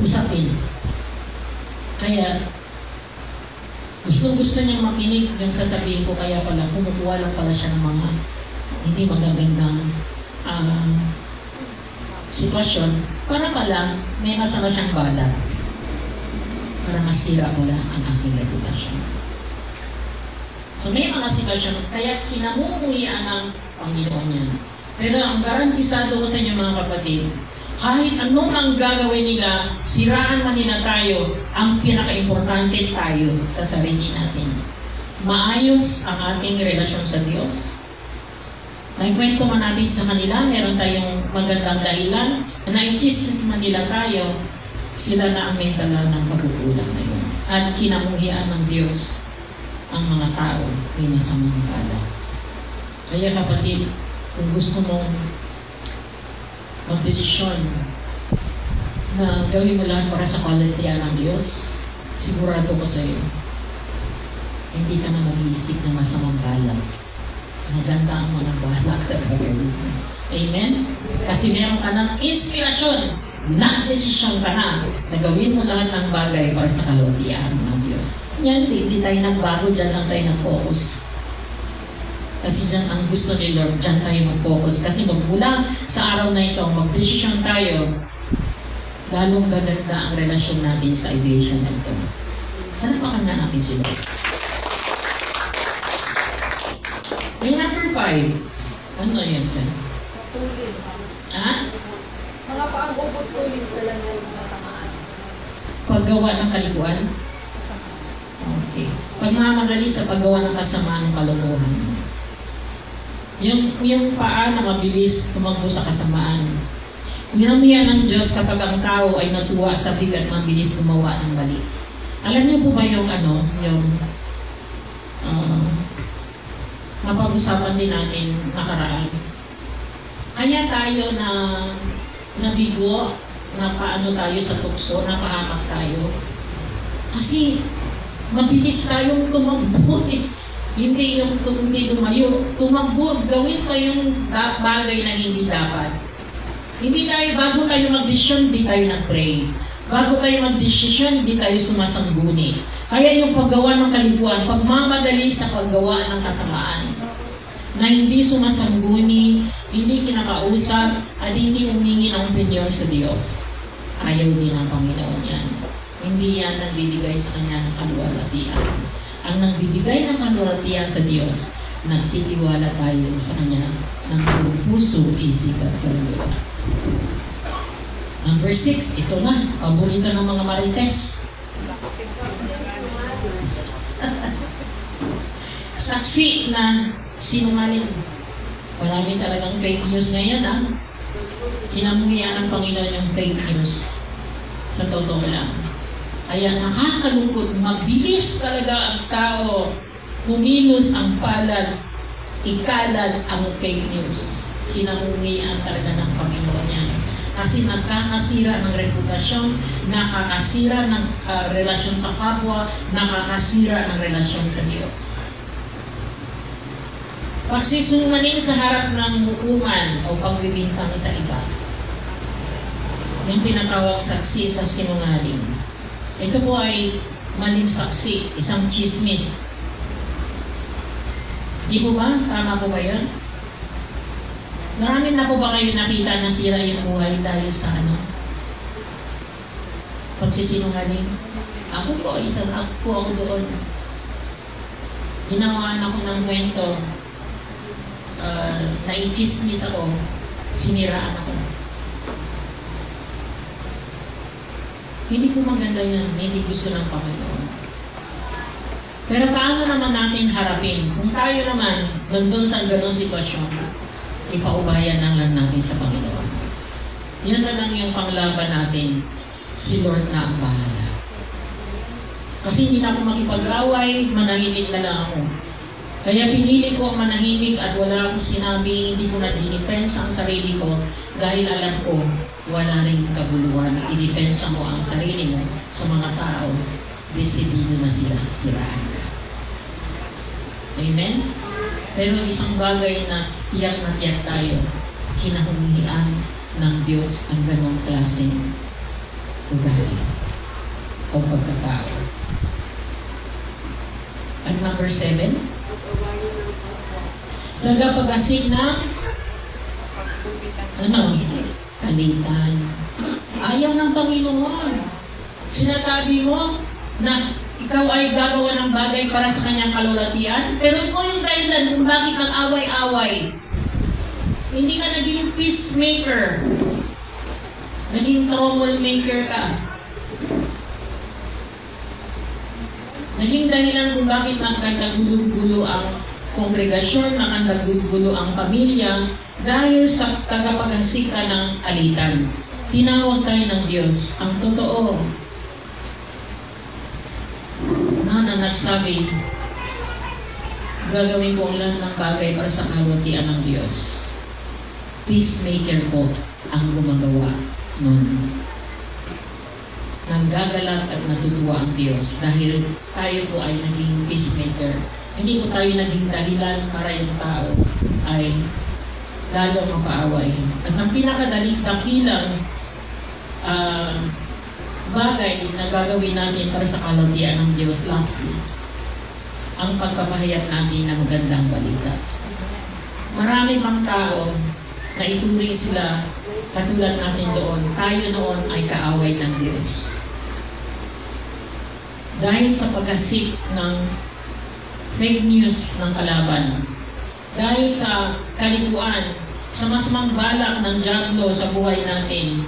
usapin. Kaya gusto niyang makinig yung sasabihin ko, kaya pala kumukuha lang pala siya ng mga hindi magagandang sitwasyon para pala may masama siyang balak para masira pala ang aking reputasyon. So may mga sitwasyon kaya kinamumuhian ng Panginoon yan. Pero ang garantisado ko sa inyo mga kapatid, kahit anong ang gagawin nila, siraan man nila tayo, ang pinaka-importante tayo sa sarili natin. Maayos ang ating relasyon sa Diyos. May kwento man natin sa kanila, meron tayong magandang dahilan, na na-chismis man nila tayo, sila na ang may dala ng pagkukulang na yun. At kinamuhian ng Diyos ang mga tao may masamang balak. Kaya kapatid, kung gusto mong magdesisyon na gawin mo lahat para sa kalatian ng Diyos, sigurado ko sa iyo, hindi ka na mag-iisip ng masamang balak. Maganda ang mga balak na gagawin mo. Amen? Kasi meron ka ng inspirasyon, desisyon ka na gawin mo lahat ng bagay para sa kalatian ng Diyos. Yan, hindi tayo nagbago, dyan lang tayo nag-focus. Kasi dyan ang gusto ni Lord, dyan tayo mag-focus. Kasi magmula sa araw na ito, mag-desisyon tayo, lalong gaganda ang relasyon natin sa iglesia na ito. Panapakan na natin si Lord. Yung number 5, ano yan dyan? Tulin. Ha? Mga paang-ubot tulin sa landas ng kasamaan. Paggawa ng kalikuan? Okay. Pagmamagali sa paggawa ng kasamaan ng kaluluhan. Yung paa na mabilis tumakbo sa kasamaan. Pinamihan ng Diyos kapag ang tao ay natuwa sa bigat mabilis gumawa ng mali. Alam niyo po ba yung napag-usapan din natin nakaraan? Kaya tayo na nabigo, napaano tayo sa tukso, napahamak tayo. Kasi mabilis tayong tumakbo eh. Hindi dumayo. Tumakbo, gawin pa yung bagay na hindi dapat. Hindi tayo, bago tayo mag-desisyon, hindi tayo nag-pray. Bago tayo mag-desisyon, hindi tayo sumasangguni. Kaya yung paggawa ng kalikuan, pagmamadali sa paggawa ng kasamaan, na hindi sumasangguni, hindi kinakausap, at hindi humingi ng opinion sa Diyos. Ayaw din ng Panginoon yan. Hindi yan nagbibigay sa Kanya ng kaluwalhatian. Ang nagbibigay ng kaluwalhatian sa Diyos, nagtitiwala tayo sa Kanya ng buong puso, isip at kaluluwa. Number 6, ito na, paborito ng mga marites. Saksi na sinungaling. Marami talagang fake news ngayon, ha? Kinamuhian ng Panginoon yung fake news. Sa totoo lang. Kaya nakakalungkot, mabilis talaga ang tao, kumilos ang palad, ikalat ang fake news. Kinamuhian talaga ng Panginoon yan. Kasi nakakasira ng reputasyon, nakakasira ng relasyon sa kapwa, nakakasira ng relasyon sa Diyos. Pagsisungaling sa harap ng hukuman o pagbibintang sa iba. Yung tinatawag saksi sa sinungaling. Ito po ay maling saksi, isang chismis. Di po ba? Tama po ba yun? Marami na po ba kayo nakita na sira yung buhay dahil sa pagsisinungaling? Ako po, ako doon. Ginawaan ako ng kwento. Naichismis ako, siniraan ako. Hindi po maganda yan, hindi gusto ng Panginoon. Pero paano naman natin harapin? Kung tayo naman, nandun sa ganong sitwasyon, ipaubayan lang natin sa Panginoon. Yan na lang yung panglaban natin, si Lord na ang bahala. Kasi hindi na ako makipag-away, manahimik na lang ako. Kaya pinili ko ang manahimik at wala akong sinabi, hindi ko na dinipensa ang sarili ko dahil alam ko wala rin kabuluhan. Idipensa mo ang sarili mo sa mga tao, desidido na sila siraan ka. Amen? Pero isang bagay na tiyak tayo, kinahumihan ng Diyos ang ganong klaseng ugali o pagkatao. At number 7, tagapag-asig ng kalitan. Ayaw ng Panginoon. Sinasabi mo na ikaw ay gagawa ng bagay para sa kanyang kalulatian, pero ikaw yung dahilan kung bakit nag-away-away. Hindi ka naging peacemaker. Naging troublemaker ka. Naging dahilan kung bakit nagkagulo-gulo ang kongregasyon, nagkagulo ang pamilya, dahil sa tagapag-asig ka ng alitan. Tinawag tayo ng Diyos. Ang totoo, na nagsabi, gagawin ko ang lahat ng bagay para sa kalwatian ng Diyos. Peacemaker po ang gumagawa nun. nanggagalak at natutuwa ang Diyos dahil tayo po ay naging peacemaker. Hindi po tayo naging dahilan para yung tao ay lalo mapaaway. At ang pinakadakilang bagay na gagawin natin para sa kalutian ng Diyos, lastly, ang pagpapahayag natin ng magandang balita. Marami pang tao na ituring sila katulad natin doon, tayo noon ay kaaway ng Diyos. Dahil sa pagkasip ng fake news ng kalaban, dahil sa kalikuan, sa masamang balak ng diablo sa buhay natin,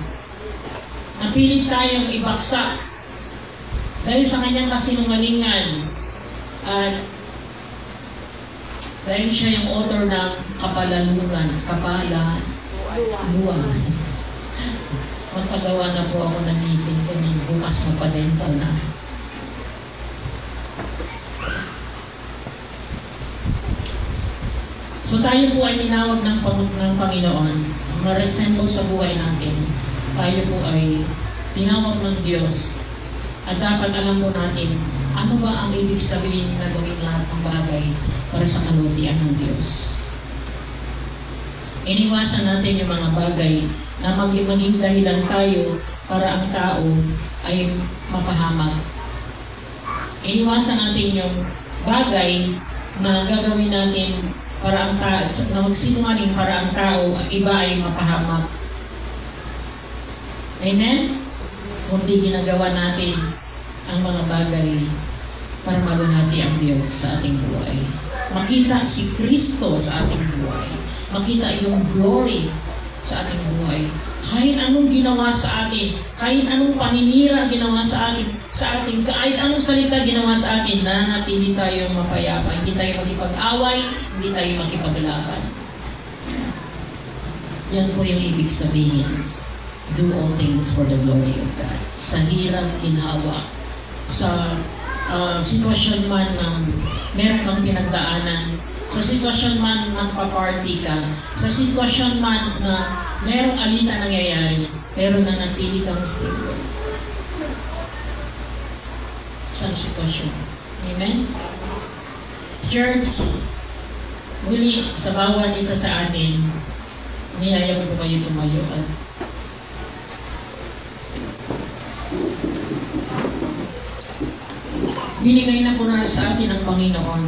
napilit tayong ibaksak dahil sa kanyang kasinungalingan at dahil siya yung author ng kapalaluan. Magpagawa na po ako ng ngipin ko ng bukas mapadental na. So tayo po ay tinawag ng Panginoon, ma-resemble sa buhay natin. Tayo po ay tinawag ng Diyos. At dapat alam po natin, ano ba ang ibig sabihin na gawin lahat ng bagay para sa kalutian ng Diyos. Iniwasan natin yung mga bagay na maging dahilan tayo para ang tao ay mapahamak. Iniwasan natin yung bagay na gagawin natin para ang tao, na magsinungaling para ang tao at iba ay mapahamak. Amen? Kundi ginagawa natin ang mga bagay para maluhati ang Diyos sa ating buhay. Makita si Kristo sa ating buhay. Makita yung glory sa ating buhay. Kahit anong ginawa sa atin, kahit anong paninira ginawa sa atin, kahit anong salita ginawa sa atin, nanatili tayong mapayapa. Hindi tayo makipag-away, hindi tayo makipaglaban. Yan po yung ibig sabihin. Do all things for the glory of God. Sa hirap, ginhawa, sa sitwasyon man ng meron kang pinagdaanan, sa sitwasyon man ng paparty ka, sa sitwasyon man na merong alita nangyayari, pero nanatili kang stable. Sa sitwasyon. Amen? Church, muli sa bawat isa sa atin, niyaya ko kayo tumayo at binigay na po na sa atin ng Panginoon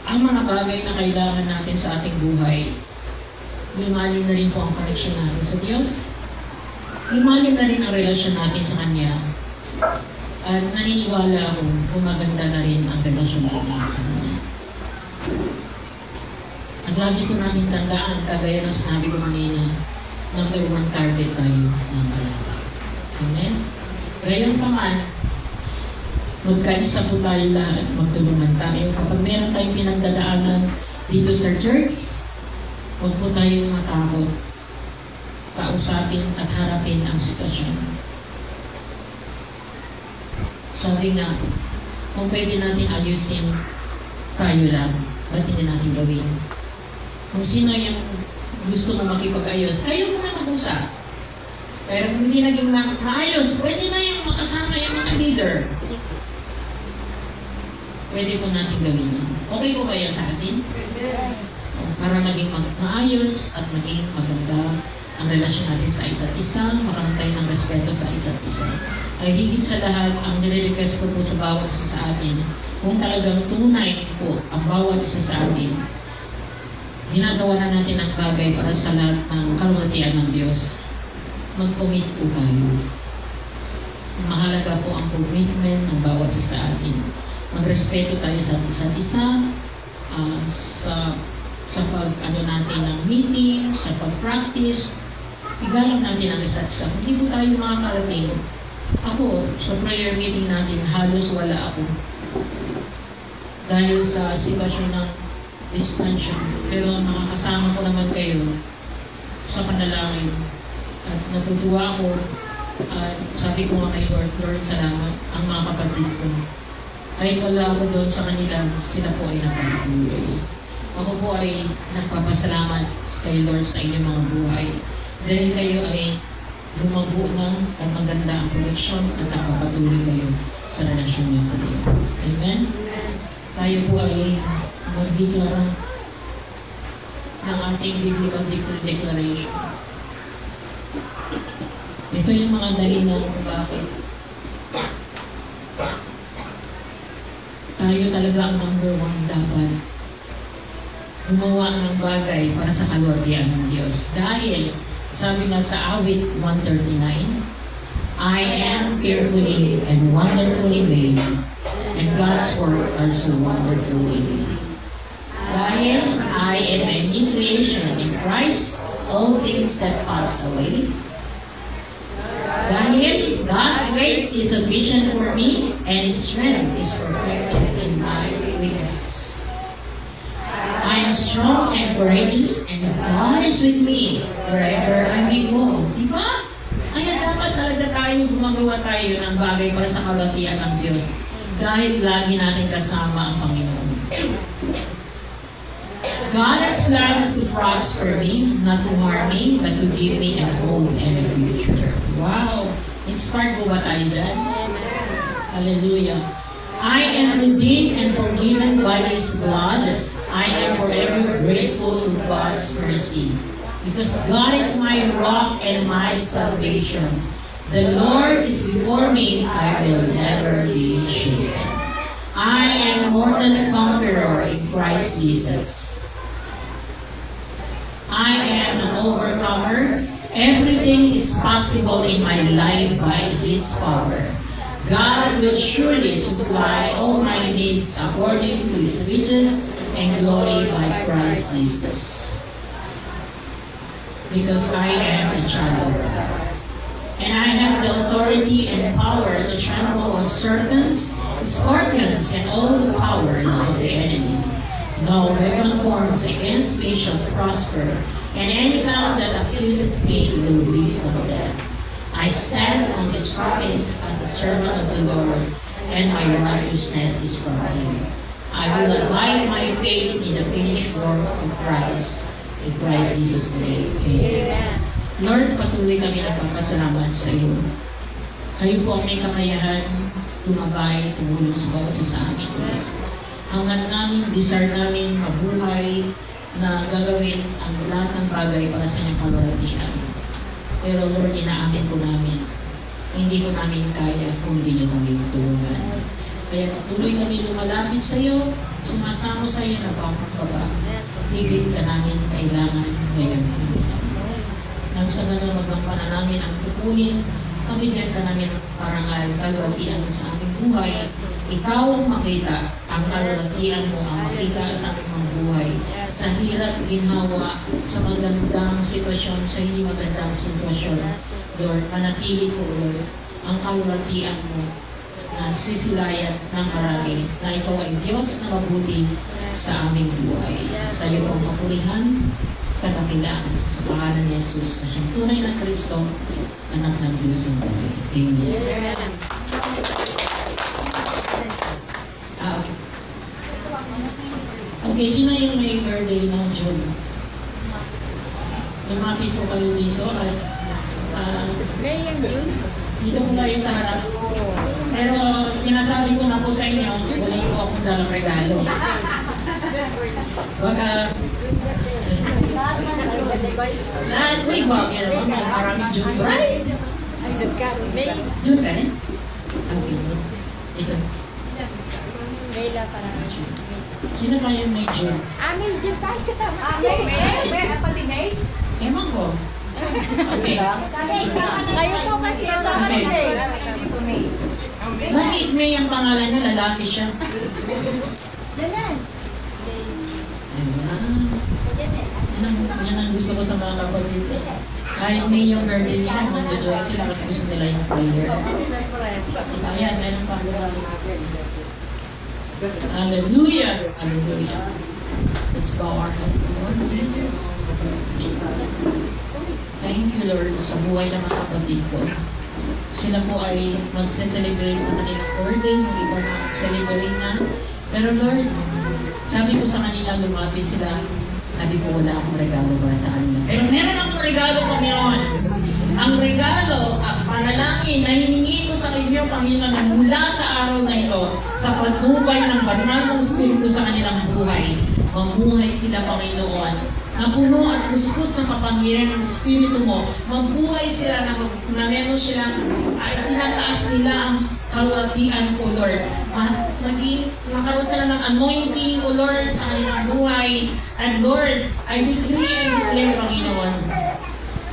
ang mga bagay na kailangan natin sa ating buhay. Lumalim na rin po ang koneksyon natin sa Diyos. Lumalim na rin ang relasyon natin sa Kanya. At naniniwala ako gumaganda na rin ang relasyon natin sa Kanya. At lagi ko namin tandaan, kagaya ng sinabi ko kanina, number 1 target tayo ng kalaban. Amen? Gayon pa man, magkaisa po tayo lahat, magtulungan tayo. Kapag meron tayong pinagdadaanan dito sa church, huwag po tayong matakot. Kausapin at harapin ang sitwasyon. Sabi nga, kung pwede natin ayusin, tayo lang. Ba't hindi natin gawin? Kung sino yung gusto na makipag-ayos, kayo muna mag-usap. Pero kung hindi naging maayos, pwede na yung makasama yung mga leader. Pwede po natin gawin yun. Okay po ba yan sa atin? Para maging maayos at maging maganda ang relasyon natin sa isa't isa, makantay ng respeto sa isa't isa. Ay higit sa lahat, ang nire-request ko po sa bawat isa sa atin, kung talagang tunay po ang bawat isa sa atin, ginagawa na natin ang bagay para sa lahat ng kalwatian ng Diyos. Mag-commit po tayo. Mahalaga po ang commitment ng bawat isa sa atin. Magrespeto tayo sa isa't isa, sa pag-ano natin ng meeting, sa pag-practice, igalang natin ang isa't isa. Hindi po tayo makakarating. Ako, sa prayer meeting natin, halos wala ako. Dahil sa sitwasyon ng distansya. Pero nakakasama ko naman kayo sa panalangin. At natutuwa ako. At sabi ko nga kay Lord, salamat ang mga kapatid ko. Kahit wala ako doon sa kanila, sila po ay napapatuloy. Ako po ay nagpapasalamat kay Lord sa inyong mga buhay. Dahil kayo ay lumago ng at maganda ang koneksyon at nakapatuloy kayo sa relasyon niyo sa Diyos. Amen? Tayo po ay magdeklara ng ating biblical declaration. Ito yung mga dahilan kung bakit tayo talaga ang number one dapat gumawa ng bagay para sa kalwatian ng Diyos. Dahil, sabi nga sa awit 139, I am fearfully and wonderfully made, and God's work are so wonderfully made. Dahil I am a new creation in Christ, all things that pass away. Dahil God's grace is sufficient for me, and His strength is perfected in my weakness. I am strong and courageous, and God is with me wherever I may go. Diba? Kaya dapat talaga tayo gumagawa tayo ng bagay para sa kalwatian ng Diyos dahil lagi natin kasama ang Panginoon. God has plans to prosper me, not to harm me, but to give me a hope and a future. Wow! Inspired po ba tayo dyan? Hallelujah. I am redeemed and forgiven by His blood. I am forever grateful to God's mercy. Because God is my rock and my salvation. The Lord is before me, I will never be shaken. I am more than a conqueror in Christ Jesus. I am an overcomer. Everything is possible in my life by His power. God will surely supply all my needs according to His riches and glory by Christ Jesus. Because I am a child of God. And I have the authority and power to trample on serpents, scorpions, and all the powers of the enemy. No weapon formed against me shall prosper, and any tongue that accuses me will be condemned. I stand on His promise as the servant of the Lord, and my righteousness is from Him. I will abide my faith in the finished work of Christ. In Christ Jesus' name. Amen. Lord, patuloy kami nagpapasalamat sa iyo. Kayo po ang may kakayahan, tumabay, tumulong sa bawat isa sa amin. Hanggang namin, desire namin, mabuhay, na gagawin ang lahat ng bagay para sa inyong kalwalatian. Pero Lord, inaamin po namin, hindi ko namin kaya kung hindi nyo kami tulungan. Kaya patuloy kami lumalapit sa iyo, sumasamo sa iyo, nagpapakaba. Higit ka namin kailangan ngayon. Nang sa ganun magpapana namin ang tukunin, pabigyan ka namin ng parangal, kalwatian sa aming buhay. Ikaw ang makita, ang kalwatian mo ang makita sa aming mga buhay. Sa hirap, ginhawa, sa magandang sitwasyon, sa hindi magandang sitwasyon. Lord, manatili ko, Lord, ang kalwatian mo na sisilayan ng marami na ikaw ay Diyos na mabuti sa aming buhay. Sa iyo ang papurihan, kadakilaan sa pangalan ni Jesus na siyang tunay na Kristo, anak ng Diyos ang buhay. Amen. Okay, sino yung may birthday ng June? Lumapit po kayo dito at dito po kayo sa harap. Pero sinasabi ko na po sa inyo, wala po akong dalang regalo. Baka lahat ko iba, kaya naman maraming June, right? June ka rin? Okay, ito. Mela para. Sino ba yung may June? May June saan kasama? May pati May? Ewan ko. Okay. Kayo po kasi kasama ni May. Bakit May ang pangalan niya? Lalaki siya. Dalan. Yan ang gusto ko sa mga kapatid. Kahit May yung birthday nila, magjo-join sila kasi gusto nila yung prayer. Ayan, meron pa. Hallelujah! Hallelujah! Let's bow our head to Lord Jesus. Thank you, Lord, sa buhay ng mga kapatid ko. Sila po ay magse-celebrate ng kanilang birthday, yung iba na celebrate na. Pero Lord, sabi ko sa kanila, lumapit sila. Sabi ko, wala akong regalo para sa kanila. Pero meron akong regalo, Panginoon. ang regalo at panalangin na hiningi ko sa inyo, Panginoon, mula sa araw na ito, sa patnubay ng banal ng Espiritu sa kanilang buhay. Mamuhay sila, Panginoon, na puno at kuskus ng kapangyarihan ng Espiritu mo. Mabuhay sila na meron silang ay tinataas nila ang kalwatian, O Lord. Magkaroon sila ng anointing, O Lord, sa kanilang buhay. And Lord, I decree and declare, Panginoon,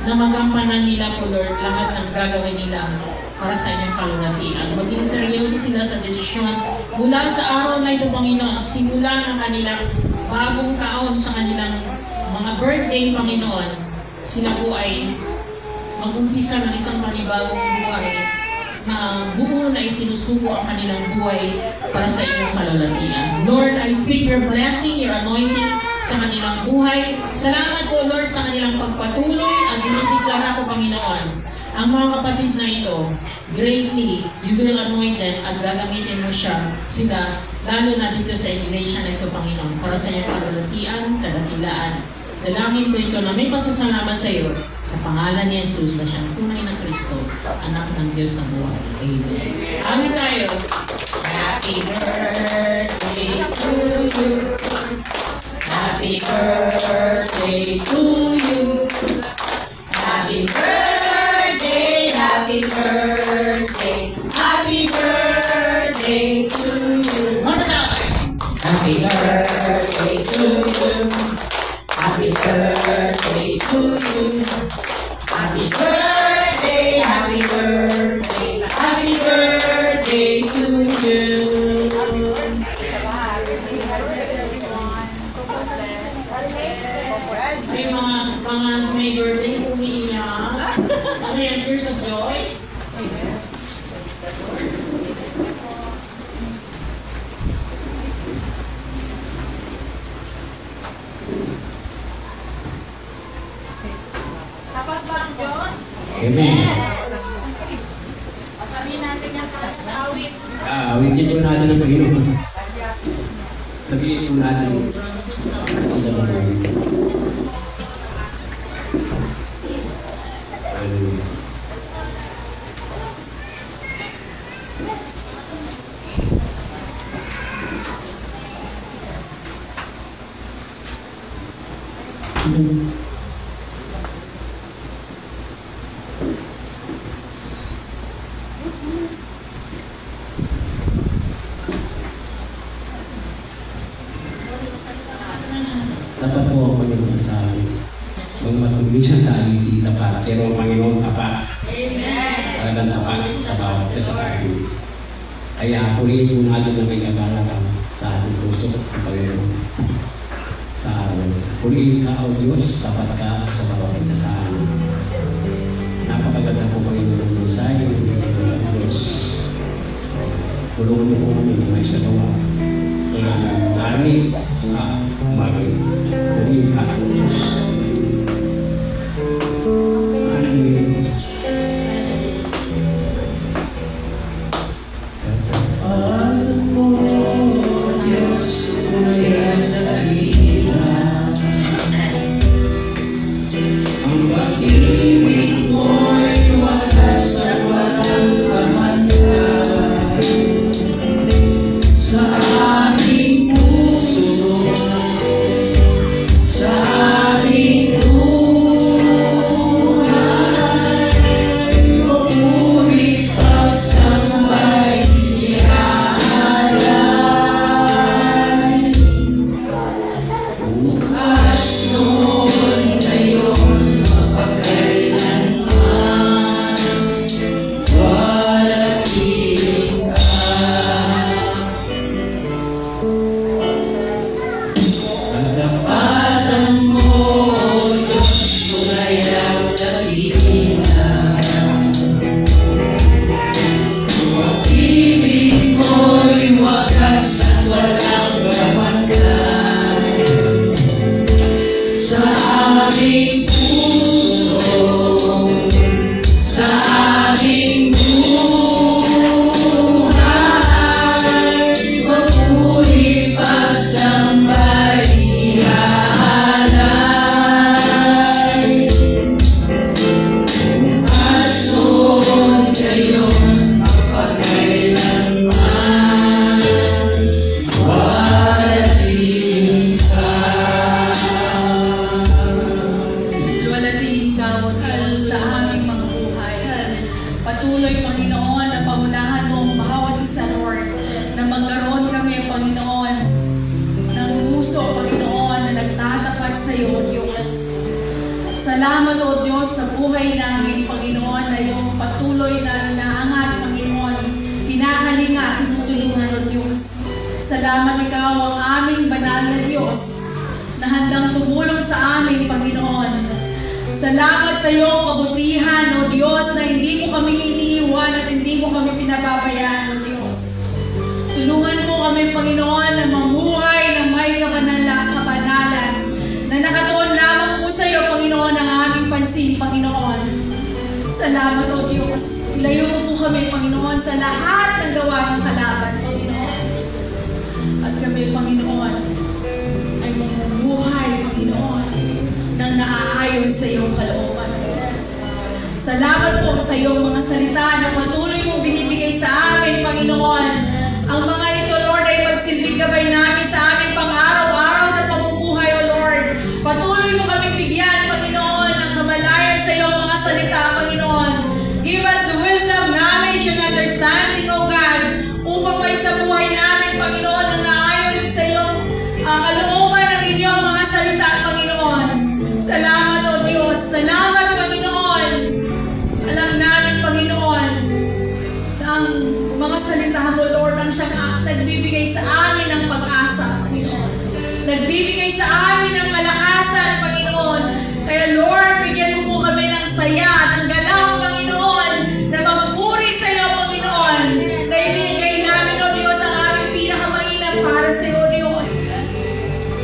na magampanan nila, O Lord, lahat ng gagawin nila para sa inyong kalwatian. Maging seryoso sila sa desisyon. Mula sa araw na ito, Panginoon, simula ng kanilang bagong taon sa kanilang mga birthday, Panginoon, sila po ay mag-umpisa ng isang panibagong buhay na buo na isinusuko ang kanilang buhay para sa inyong kalwatian. Lord, I speak your blessing, your anointing sa kanilang buhay. Salamat po, Lord, sa kanilang pagpatuloy at dinideklara ko, Panginoon, ang mga kapatid na ito, greatly, you will anoint them at gagamitin mo sila, lalo na dito sa iglesia na ito, Panginoon, para sa iyong kalwatian, kadakilaan. Dalangin ko ito na may pasasalamat sa iyo sa pangalan ni Jesus na siyang tunay na Kristo, anak ng Diyos na buhay. Amen. Amen tayo. Happy birthday to you. Happy birthday to you. Happy birthday, happy birthday, happy birthday to you. One more time. Happy birthday to you. Happy birthday to you. Happy birthday, happy birthday, happy birthday to you. May birthday umiiyak. May tears of joy. Dapat ba ang Diyos? Amen. Pasarin natin yan sa awit. Awitin po natin ang Panginoon. Sabihin po natin. Hallelujah. Dapat po ang Panginoon sa amin. Magmatumisan tayo hindi tapat. Pero ang Panginoon tapat. Talagang tapat sa bawat isa sa amin. Kaya purihin po natin na may kagalakan sa ating puso ng Panginoon. Sa amin. Purihin ka o Diyos, tapat ka sa bawat isa sa amin. Napakaganda po Panginoon ng Diyosay, ng Diyos. Tulungan mo po kami may sa gawa. Narinig sa bagay. Purihin ka o Diyos. Amen. Alam mo, Diyos, tunay at dakila. Ang pag-ibig mo'y wagas at walang pamantay. Sa aming puso, sa Salamat, O Diyos, sa buhay namin, Panginoon, na iyong patuloy na naangat, Panginoon, kinakalinga at tinutulungan, O Diyos. Salamat ikaw ang aming banal na Diyos na handang tumulong sa amin, Panginoon. Salamat sa iyong kabutihan, O Diyos, na hindi mo kami iniiwan at hindi mo kami pinababayaan, O Diyos. Tulungan mo kami, Panginoon, na mamuhay na may kabanalan, na nakatuon lamang po sa iyo, Panginoon, ang aming pansin, Panginoon. Salamat, O Diyos. Ilayo mo po kami, Panginoon, sa lahat ng gawa ng kalaban, Panginoon. At kami, Panginoon, ay mamumuhay, Panginoon, nang naaayon sa iyong kalooban, O Diyos. Salamat po sa iyong mga salita na patuloy mong binibigay sa amin, Panginoon. Ang mga ito, Lord, ay magsilbing gabay namin sa aming pang-araw-araw na pamumuhay, O Lord. Patuloy mo kami bigyan, Panginoon, ng kamalayan sa iyong mga salita, Panginoon. Give us wisdom, knowledge, and understanding, O God, upang may sa buhay namin, Panginoon, ang naayon sa iyong kalooban ng inyong mga salita, Panginoon. Salamat, O Diyos. Salamat, Panginoon. Alam namin, Panginoon, na ang mga salita mo, Lord, ang siyang nagbibigay sa amin ng pag-asa, Panginoon. Nagbibigay sa amin ng kalakasan, Panginoon. Kaya, Lord, bigyan mo po kami ng saya, ng galak, Panginoon, na magpuri sa iyo, Panginoon. Na ibigay namin, O Diyos, ang aming pinakamainam para sa iyo, O Diyos.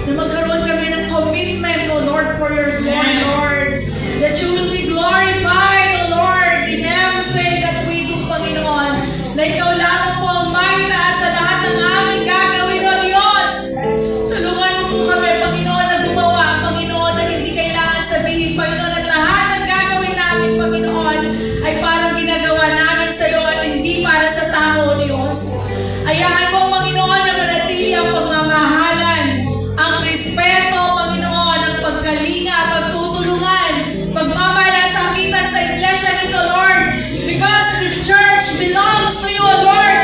Na magkaroon kami ng commitment, O Lord, for your glory, Lord. That you will be glorified, O Lord, in everything that we do, Panginoon. Na ikaw lamang po ang maitaas sa lahat ng aming gagawin, O Diyos. Tulungan mo po kami, Panginoon, na gumawa, Panginoon, na hindi kailangan sabihin, Panginoon, at lahat ng gagawin namin, Panginoon, ay parang ginagawa namin sa iyo at hindi para sa tao, O Diyos. Hayaan mo, Panginoon, na manatili ang pagmamahalan, ang respeto, Panginoon, ang pagkalinga, pagtutulungan, pagmamalasakitan sa iglesia nito, Lord. Because this church belongs to you, O Lord.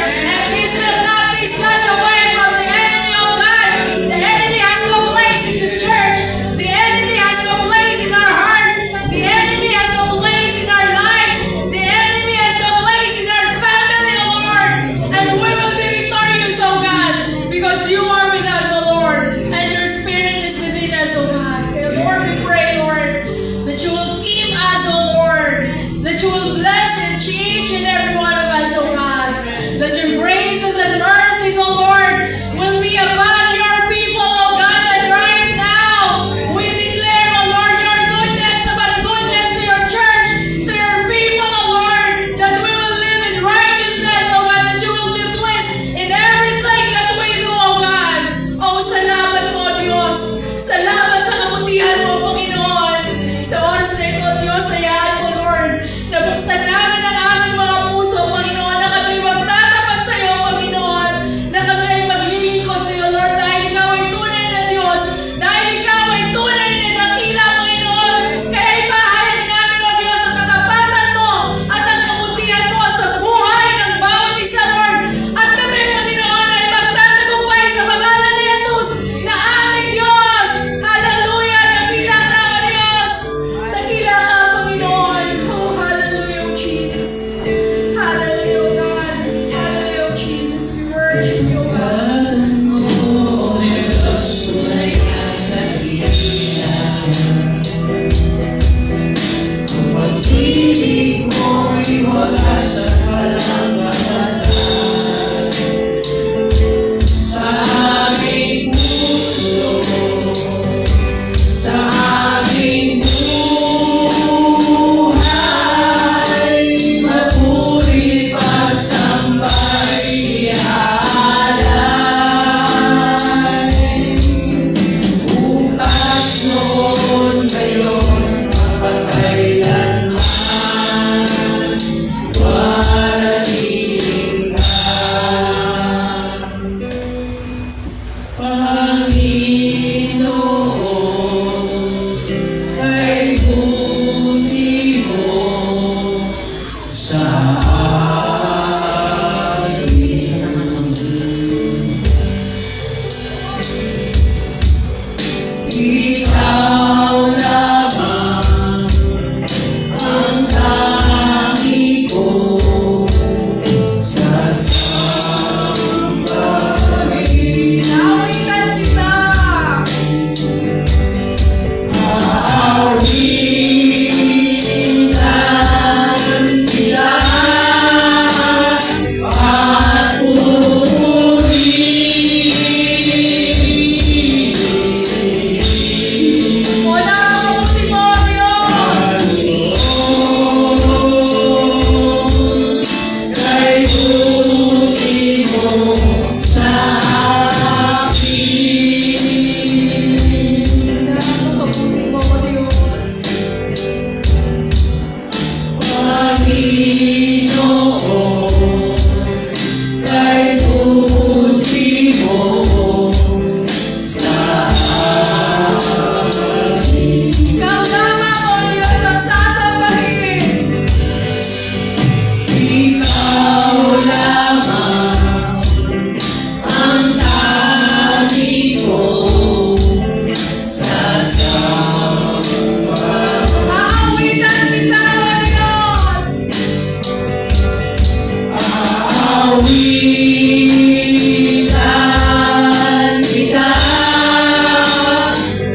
Awitan kita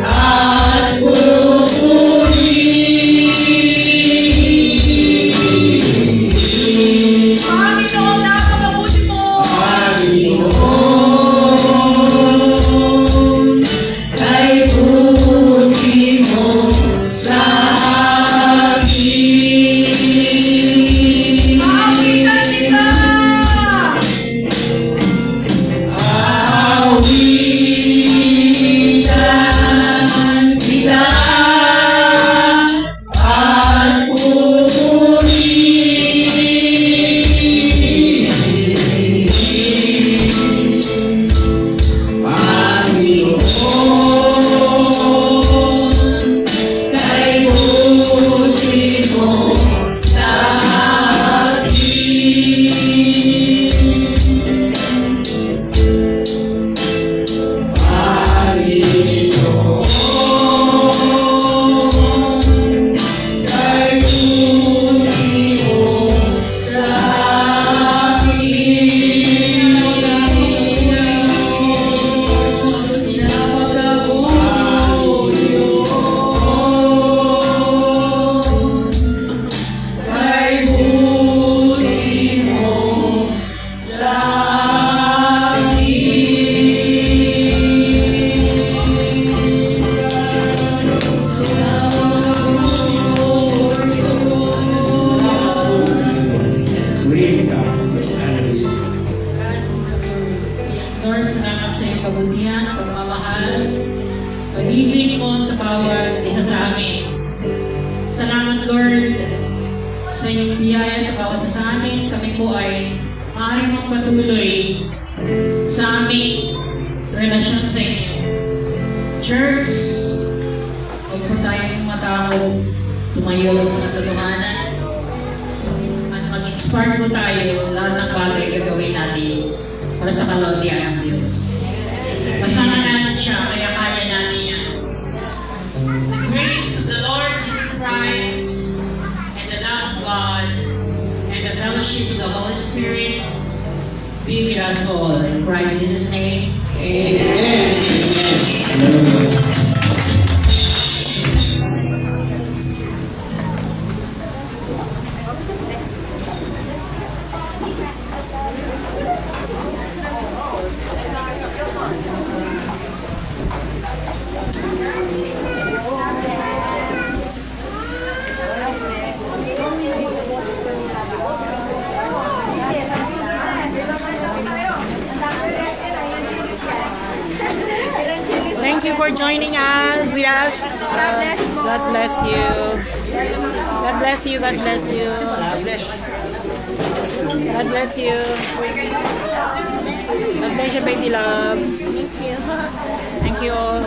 at pupurihin. Panginoon, napakabuti mo! Panginoon, kay buti mo sa akin. Awitan kita! Awitan kita at pupurihin. Panginoon, kay buti mo sa Panginoon, kay buti mo sa kay buti mo sa Lord, salamat sa iyong kabutihan, pagmamahal, pag-ibig mo sa bawat isa sa amin. Salamat, Lord, sa iyong biyaya sa bawat isa sa amin. Kami po ay maaaring magpatuloy sa aming relasyon sa inyo. Church, huwag po tayong matawag tumayo sa katotohanan at mag-inspire po tayo lahat ng bagay gagawin natin para sa kalawtian ng Diyos. Masama natin siya, kaya kaya natin yan. Praise to the Lord Jesus Christ and the love of God and the fellowship of the Holy Spirit be with us all. In Christ Jesus' name, Thank you for joining us with us. God bless you. God bless you. God bless you. God bless you. God bless you, baby love. Thank you all.